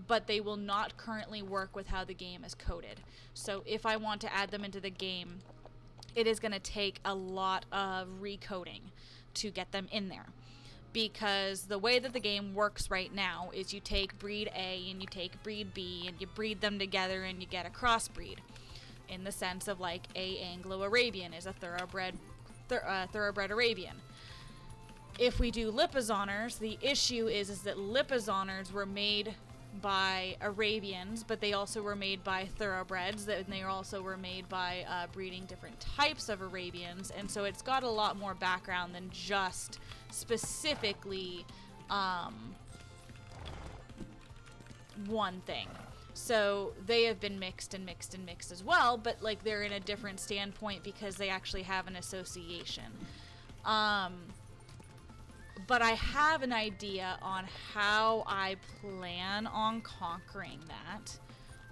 but they will not currently work with how the game is coded. So if I want to add them into the game, it is going to take a lot of recoding to get them in there. Because the way that the game works right now is you take breed A and you take breed B and you breed them together and you get a crossbreed. In the sense of like a Anglo-Arabian is a thoroughbred Arabian. If we do Lipizoners, the issue is that Lipizoners were made by Arabians, but they also were made by thoroughbreds, and they also were made by breeding different types of Arabians, and so it's got a lot more background than just specifically one thing. So they have been mixed and mixed and mixed as well, but like they're in a different standpoint because they actually have an association. But I have an idea on how I plan on conquering that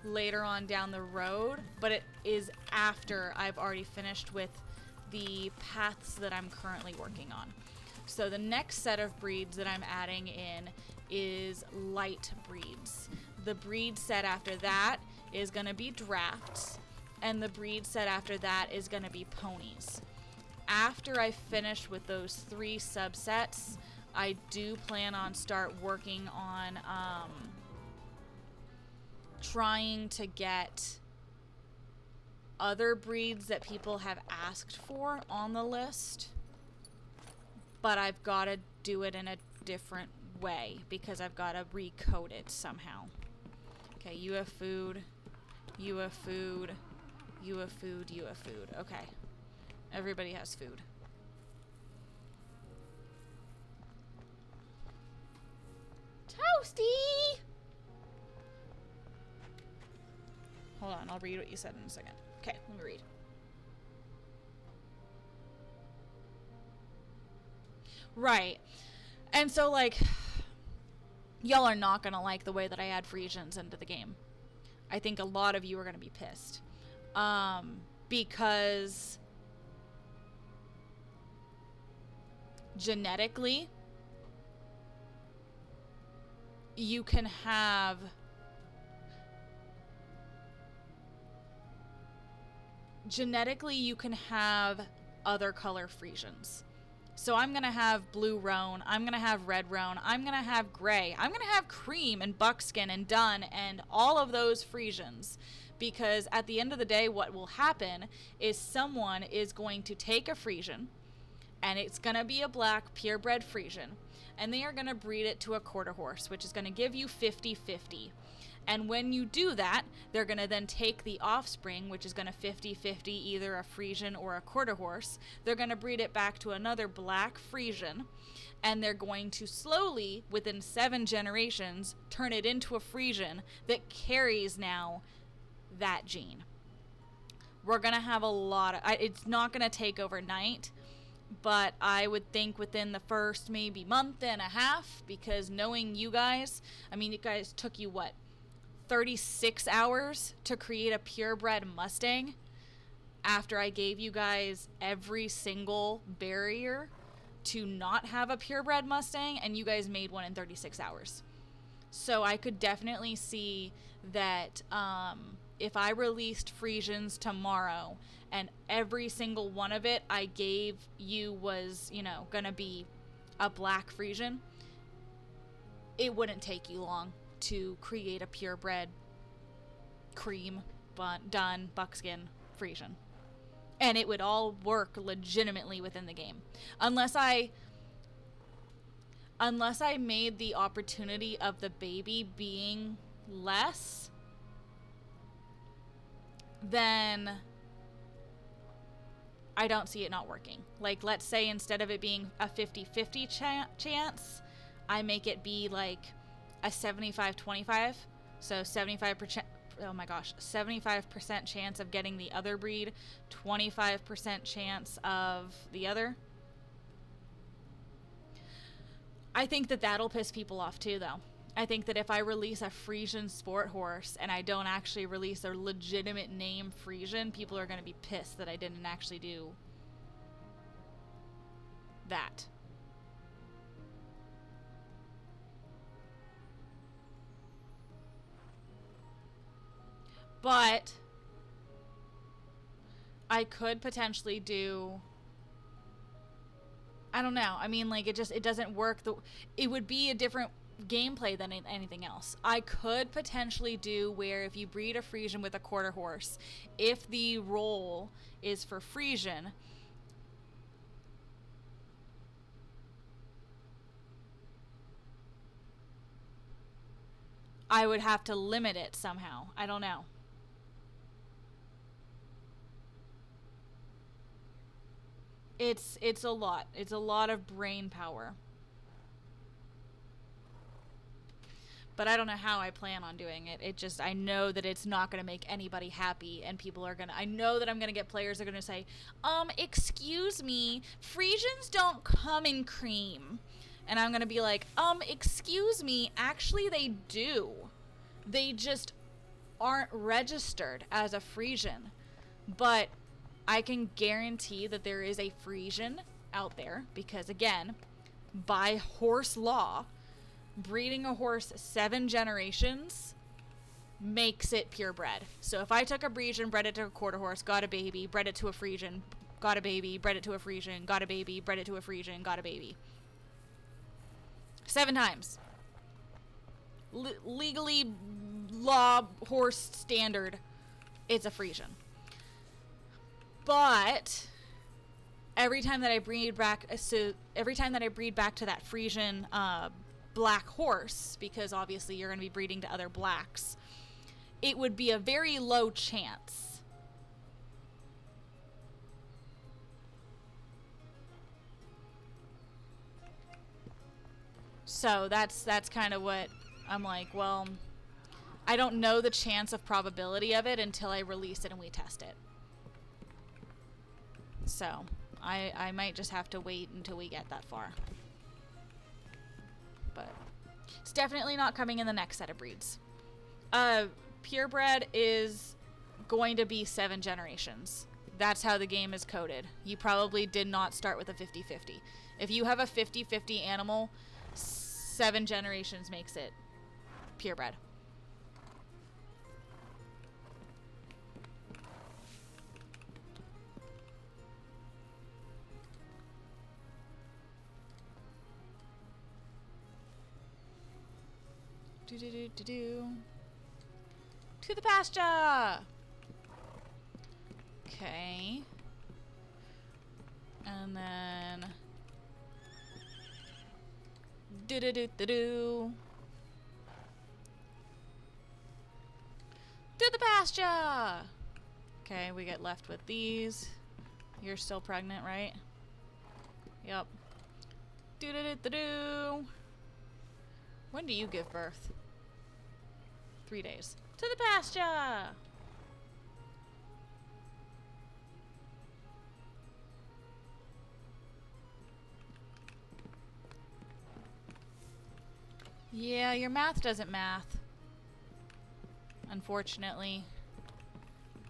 later on down the road, but it is after I've already finished with the paths that I'm currently working on. So the next set of breeds that I'm adding in is light breeds. The breed set after that is going to be drafts, and the breed set after that is going to be ponies. After I finish with those 3 subsets, I do plan on start working on trying to get other breeds that people have asked for on the list, but I've got to do it in a different way because I've got to recode it somehow. Okay, you have food, you have food, you have food, you have food. Okay, everybody has food. Toasty! Hold on, I'll read what you said in a second. Okay, let me read. Right. And so, like, y'all are not going to like the way that I add Frisians into the game. I think a lot of you are going to be pissed. Because genetically, you can have other color Frisians. So I'm going to have blue roan, I'm going to have red roan, I'm going to have gray, I'm going to have cream and buckskin and dun and all of those Frisians. Because at the end of the day, what will happen is someone is going to take a Frisian, and it's going to be a black purebred Frisian, and they are going to breed it to a quarter horse, which is going to give you 50-50. And when you do that, they're going to then take the offspring, which is going to 50-50 either a Frisian or a quarter horse. They're going to breed it back to another black Frisian, and they're going to slowly, within 7 generations, turn it into a Frisian that carries now that gene. We're going to have a lot of... it's not going to take overnight, but I would think within the first maybe month and a half, because knowing you guys, I mean, you guys took you, what, 36 hours to create a purebred Mustang after I gave you guys every single barrier to not have a purebred Mustang, and you guys made one in 36 hours. So I could definitely see that if I released Frisians tomorrow and every single one of it I gave you was, you know, gonna be a black Frisian, it wouldn't take you long to create a purebred cream dun buckskin Frisian, and it would all work legitimately within the game, unless I made the opportunity of the baby being less. Then I don't see it not working. Like, let's say instead of it being a 50-50 chance, I make it be like a 75-25. So 75%, oh my gosh, 75% chance of getting the other breed, 25% chance of the other. I think that that'll piss people off too, though. I think that if I release a Frisian sport horse and I don't actually release a legitimate name Frisian, people are going to be pissed that I didn't actually do that. But I could potentially do... I don't know. I mean, like, it doesn't work. It would be a different gameplay than anything else. I could potentially do where if you breed a Frisian with a quarter horse, if the role is for Frisian, I would have to limit it somehow. I don't know. It's a lot. It's a lot of brain power. But I don't know how I plan on doing it. It just, I know that it's not going to make anybody happy, and people are going to, I know that I'm going to get players that are going to say, excuse me, Frisians don't come in cream. And I'm going to be like, excuse me, actually they do. They just aren't registered as a Frisian. But I can guarantee that there is a Frisian out there because, again, by horse law, breeding a horse 7 generations makes it purebred. So if I took a Frisian, bred it to a quarter horse, got a baby, bred it to a Frisian, got a baby, bred it to a Frisian, got a baby, bred it to a Frisian, got a baby. 7 times. Legally, law, horse standard, it's a Frisian. But every time that I breed back, to that Frisian black horse, because obviously you're going to be breeding to other blacks, it would be a very low chance. So that's kind of what I'm like, well, I don't know the chance of probability of it until I release it and we test it. So I might just have to wait until we get that far. But it's definitely not coming in the next set of breeds. Purebred is going to be 7 generations. That's how the game is coded. You probably did not start with a 50-50. If you have a 50-50 animal, 7 generations makes it purebred. To the pasture! Okay. And then... To the pasture! Okay, we get left with these. You're still pregnant, right? Yep. When do you give birth? 3 days. To the pasture! Yeah, your math doesn't math. Unfortunately.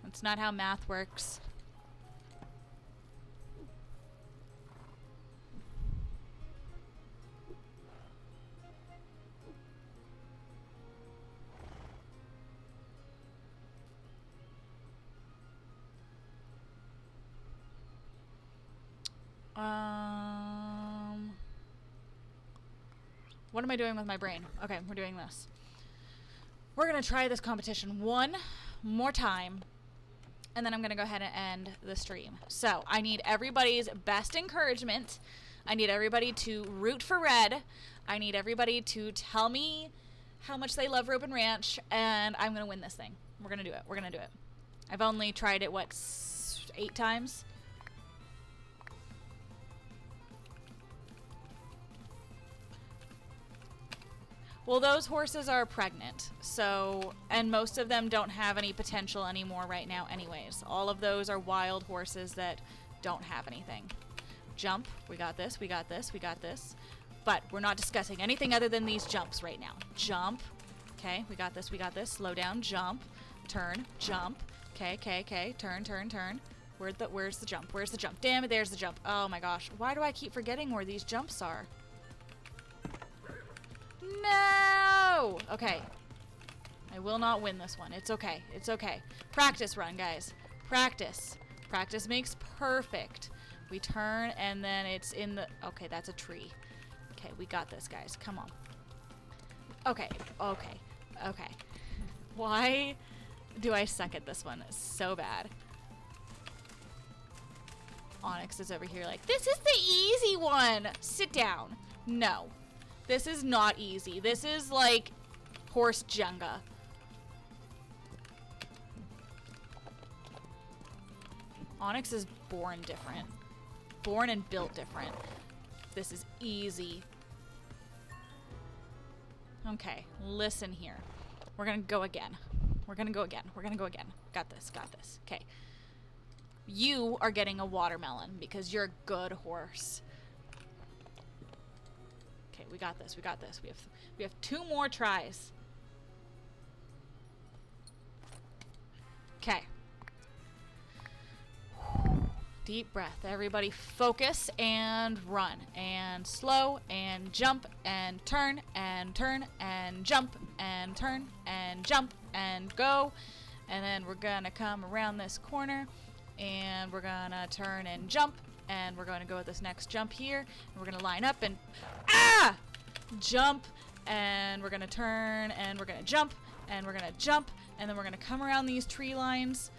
That's not how math works. What am I doing with my brain? Okay, we're doing this. We're going to try this competition one more time, and then I'm going to go ahead and end the stream. So, I need everybody's best encouragement. I need everybody to root for red. I need everybody to tell me how much they love Ropin Ranch, and I'm going to win this thing. We're going to do it. We're going to do it. I've only tried it, 8 times? Well, those horses are pregnant, so, and most of them don't have any potential anymore right now anyways. All of those are wild horses that don't have anything. Jump, we got this, we got this, we got this. But we're not discussing anything other than these jumps right now. Jump, okay, we got this, slow down, jump, turn, jump, okay, turn. Where's the jump, damn it, there's the jump. Oh my gosh, why do I keep forgetting where these jumps are? No! Okay. I will not win this one. It's okay. It's okay. Practice run, guys. Practice. Practice makes perfect. We turn, and then it's in the... Okay, that's a tree. Okay, we got this, guys. Come on. Okay. Why do I suck at this one so bad? Onyx is over here like, this is the easy one! Sit down. No. This is not easy. This is like horse Jenga. Onyx is born different. Born and built different. This is easy. Okay, listen here. We're gonna go again. Got this. Okay. You are getting a watermelon because you're a good horse. Okay, we got this. We got this. We have 2 more tries. Okay. Deep breath. Everybody focus and run and slow and jump and turn and turn and jump and turn and jump and go. And then we're gonna come around this corner and we're gonna turn and jump and we're gonna go with this next jump here and we're gonna line up and jump and we're gonna turn and we're gonna jump and we're gonna jump and then we're gonna come around these tree lines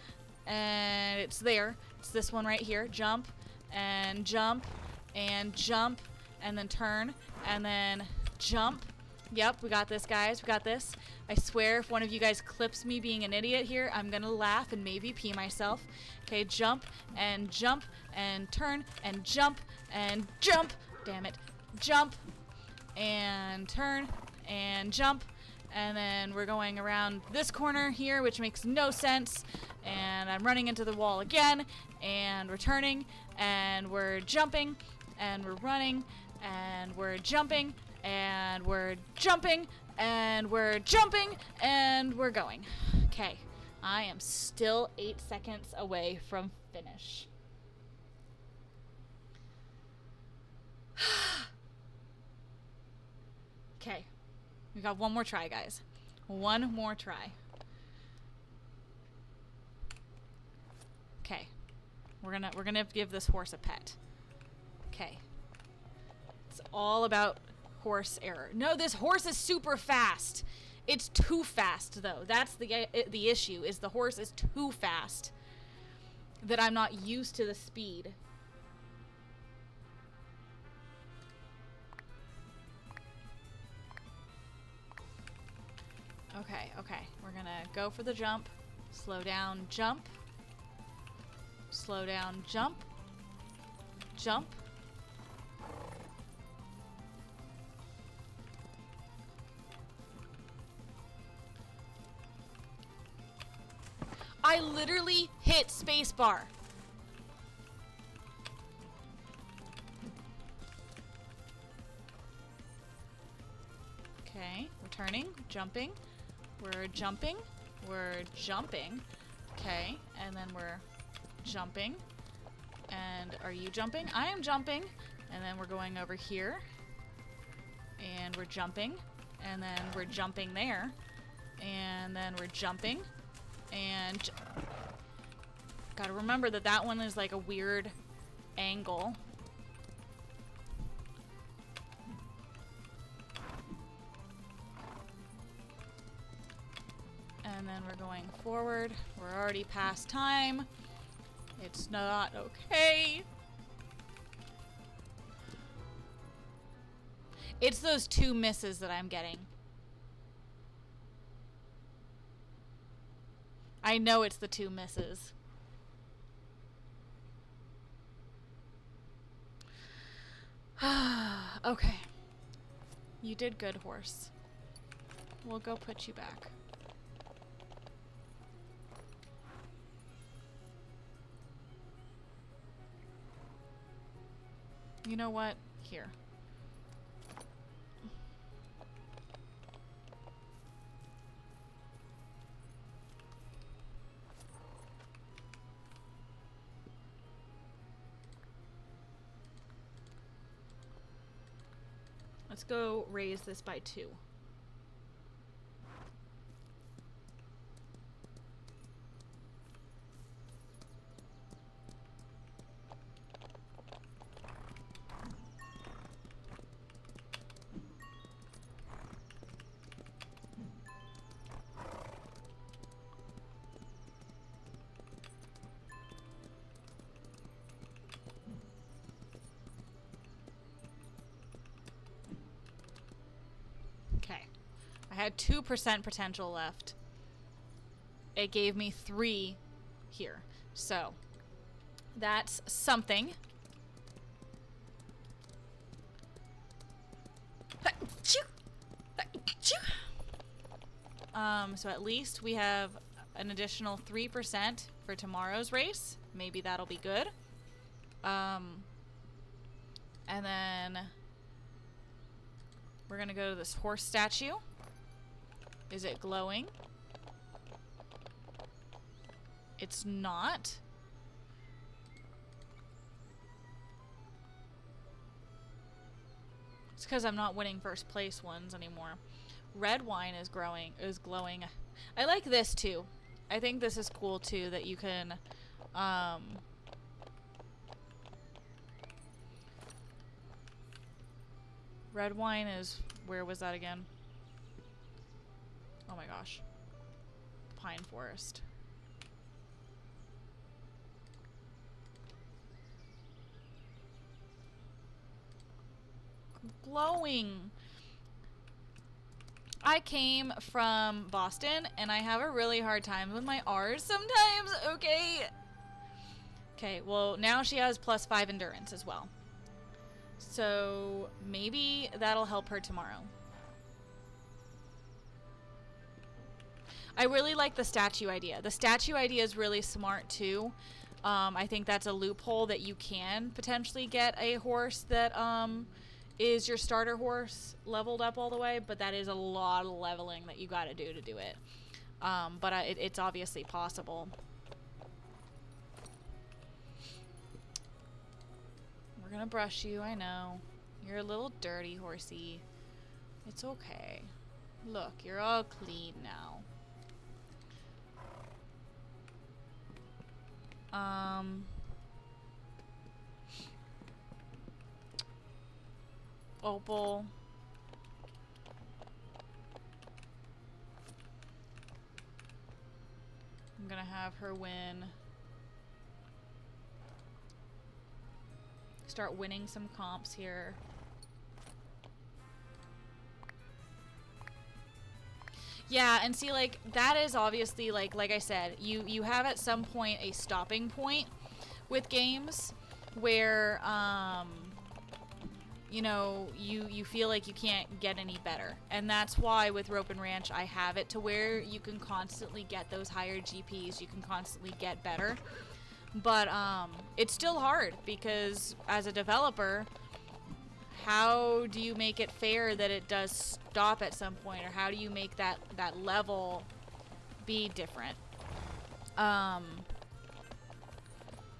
and it's there. It's this one right here. Jump and jump and jump and then turn and then jump. Yep, we got this, guys. We got this. I swear if one of you guys clips me being an idiot here, I'm gonna laugh and maybe pee myself. Okay, jump and turn and jump and jump. Damn it. Jump and turn and jump. And then we're going around this corner here, which makes no sense. And I'm running into the wall again. And we're turning. And we're jumping. And we're running. And we're jumping. And we're jumping. And we're jumping. And we're going. Okay. I am still 8 seconds away from finish. Okay. We got one more try, guys. One more try. Okay. We're gonna give this horse a pet. Okay. It's all about horse error. No, this horse is super fast. It's too fast, though. That's the issue, is the horse is too fast. That I'm not used to the speed. Okay. We're gonna go for the jump. Slow down, jump. Slow down, jump. Jump. I literally hit spacebar. Okay, we're turning, jumping. We're jumping. We're jumping. Okay, and then we're jumping. And are you jumping? I am jumping. And then we're going over here. And we're jumping. And then we're jumping there. And then we're jumping. And gotta remember that that one is like a weird angle. And then we're going forward. We're already past time. It's not okay. It's those 2 misses that I'm getting. I know it's the 2 misses. Okay. You did good, horse. We'll go put you back. You know what? Here. Let's go raise this by 2. I had 2% potential left. It gave me 3 here. So, that's something. So at least we have an additional 3% for tomorrow's race. Maybe that'll be good. And then We're gonna go to this horse statue. Is it glowing? It's not. It's because I'm not winning first place ones anymore. Red wine is glowing. I like this too. I think this is cool too, that you can red wine is, where was that again? Oh my gosh. Pine forest. Glowing. I came from Boston and I have a really hard time with my R's sometimes, okay? Okay, well now she has +5 endurance as well. So maybe that'll help her tomorrow. I really like the statue idea. The statue idea is really smart too. I think that's a loophole that you can potentially get a horse that is your starter horse leveled up all the way, but that is a lot of leveling that you gotta do to do it. But it's obviously possible. We're gonna brush you, I know. You're a little dirty, horsey. It's okay. Look, you're all clean now. Opal. I'm gonna have her win. Start winning some comps here. Yeah, and see, like, that is obviously, like I said, you have at some point a stopping point with games where, you know, you feel like you can't get any better. And that's why with Ropin Ranch, I have it to where you can constantly get those higher GPs, you can constantly get better. But, it's still hard, because as a developer, how do you make it fair that it does stop at some point, or how do you make that level be different?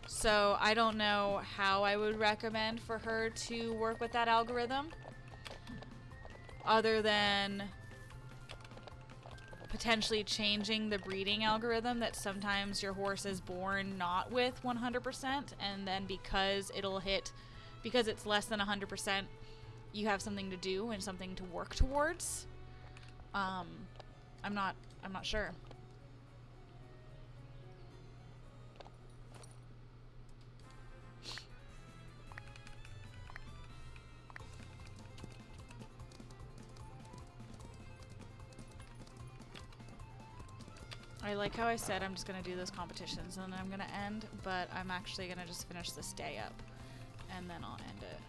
So I don't know how I would recommend for her to work with that algorithm, other than potentially changing the breeding algorithm, that sometimes your horse is born not with 100%, and then because it's less than 100%, you have something to do and something to work towards. I'm not sure. I like how I said I'm just gonna do those competitions and then I'm gonna end, but I'm actually gonna just finish this day up and then I'll end it.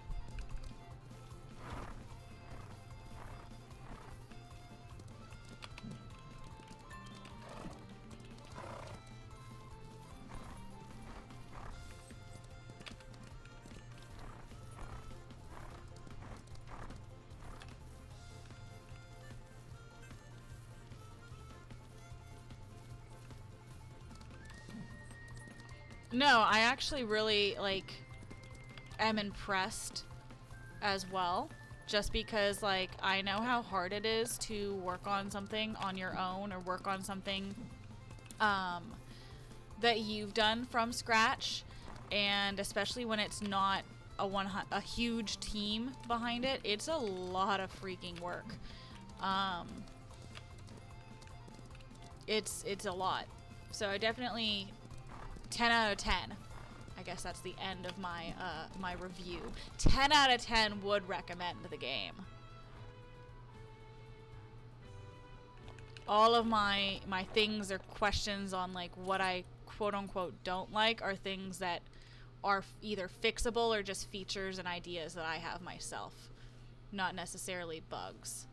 No, I actually really, like, am impressed as well. Just because, like, I know how hard it is to work on something on your own, or work on something that you've done from scratch. And especially when it's not a huge team behind it, it's a lot of freaking work. It's a lot. So I definitely... 10 out of 10. I guess that's the end of my my review. 10 out of 10 would recommend the game. All of my things or questions on, like, what I quote unquote don't like are things that are either fixable or just features and ideas that I have myself, not necessarily bugs.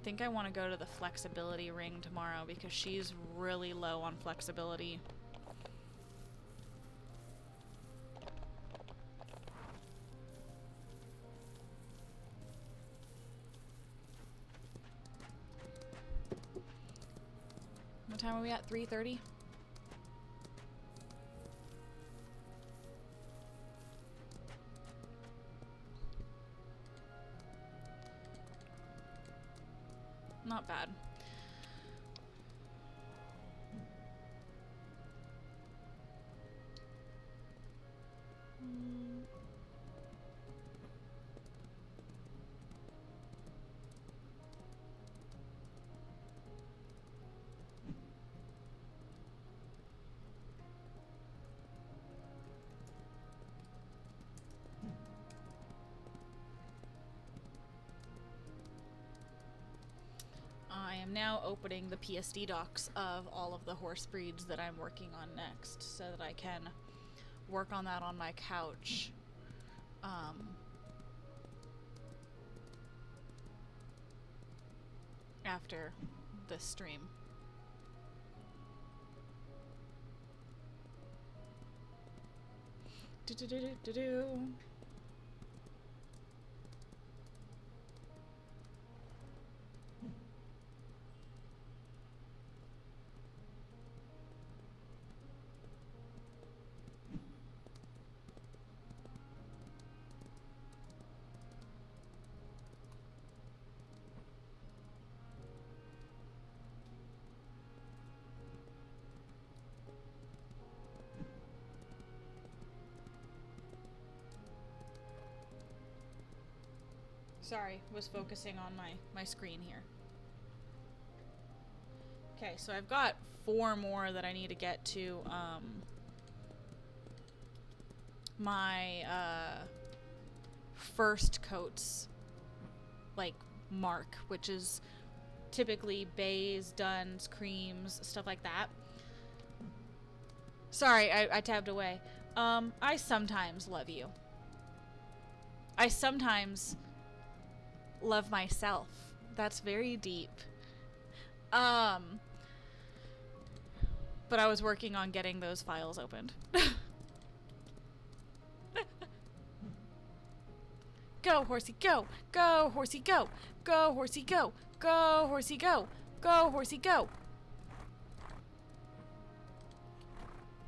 think I want to go to the flexibility ring tomorrow because she's really low on flexibility. What time are we at? 3:30? Not bad. I am now opening the PSD docs of all of the horse breeds that I'm working on next so that I can work on that on my couch. After this stream. Do-do-do-do-do-do. Sorry, was focusing on my screen here. Okay, so I've got 4 more that I need to get to my first coats like mark, which is typically bays, duns, creams, stuff like that. Sorry, I tabbed away. I sometimes love you. I sometimes love myself. That's very deep. But I was working on getting those files opened. Go, horsey, go! Go, horsey, go! Go, horsey, go! Go, horsey, go! Go, horsey, go!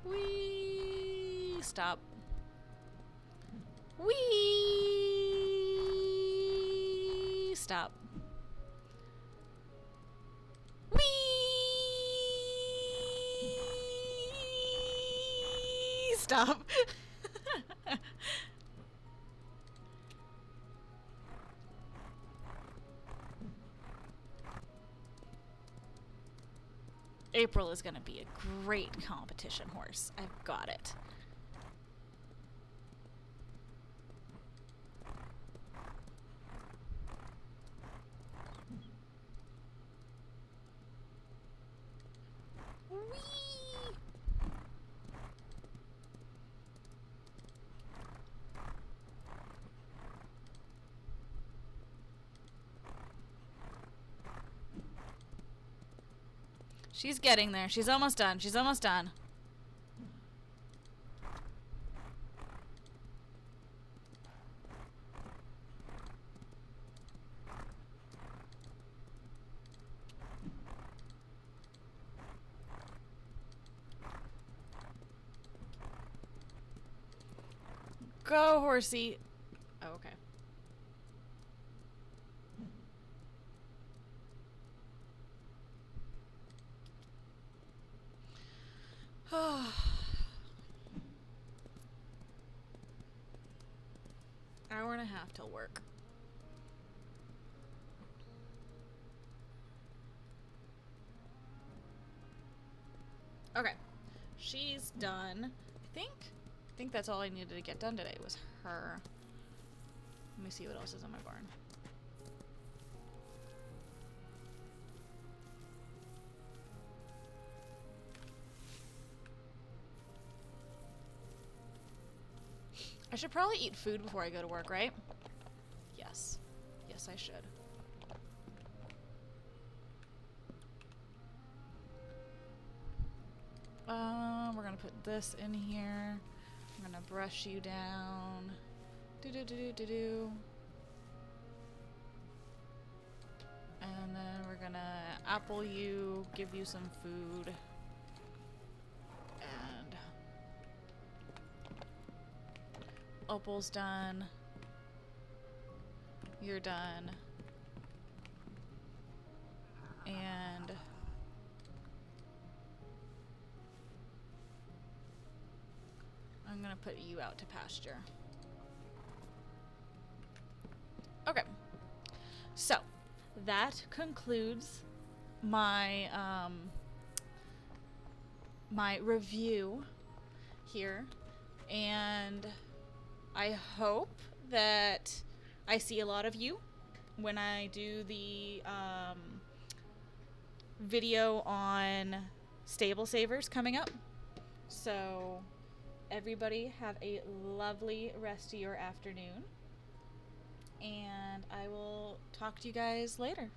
Whee! Stop. Whee! Stop. Whee! Stop. April is gonna be a great competition horse. I've got it. Whee! She's getting there. She's almost done. She's almost done. Go, horsey. Oh, okay. Hour and a half till work. Okay. She's done. I think that's all I needed to get done today was her. Let me see what else is in my barn. I should probably eat food before I go to work, right? Yes. Yes, I should. put this in here. I'm gonna brush you down. Do. And then we're gonna apple you, give you some food. And Opal's done. You're done. And I'm gonna put you out to pasture. Okay. So that concludes my my review here, and I hope that I see a lot of you when I do the video on stable savers coming up. So everybody have a lovely rest of your afternoon, and I will talk to you guys later.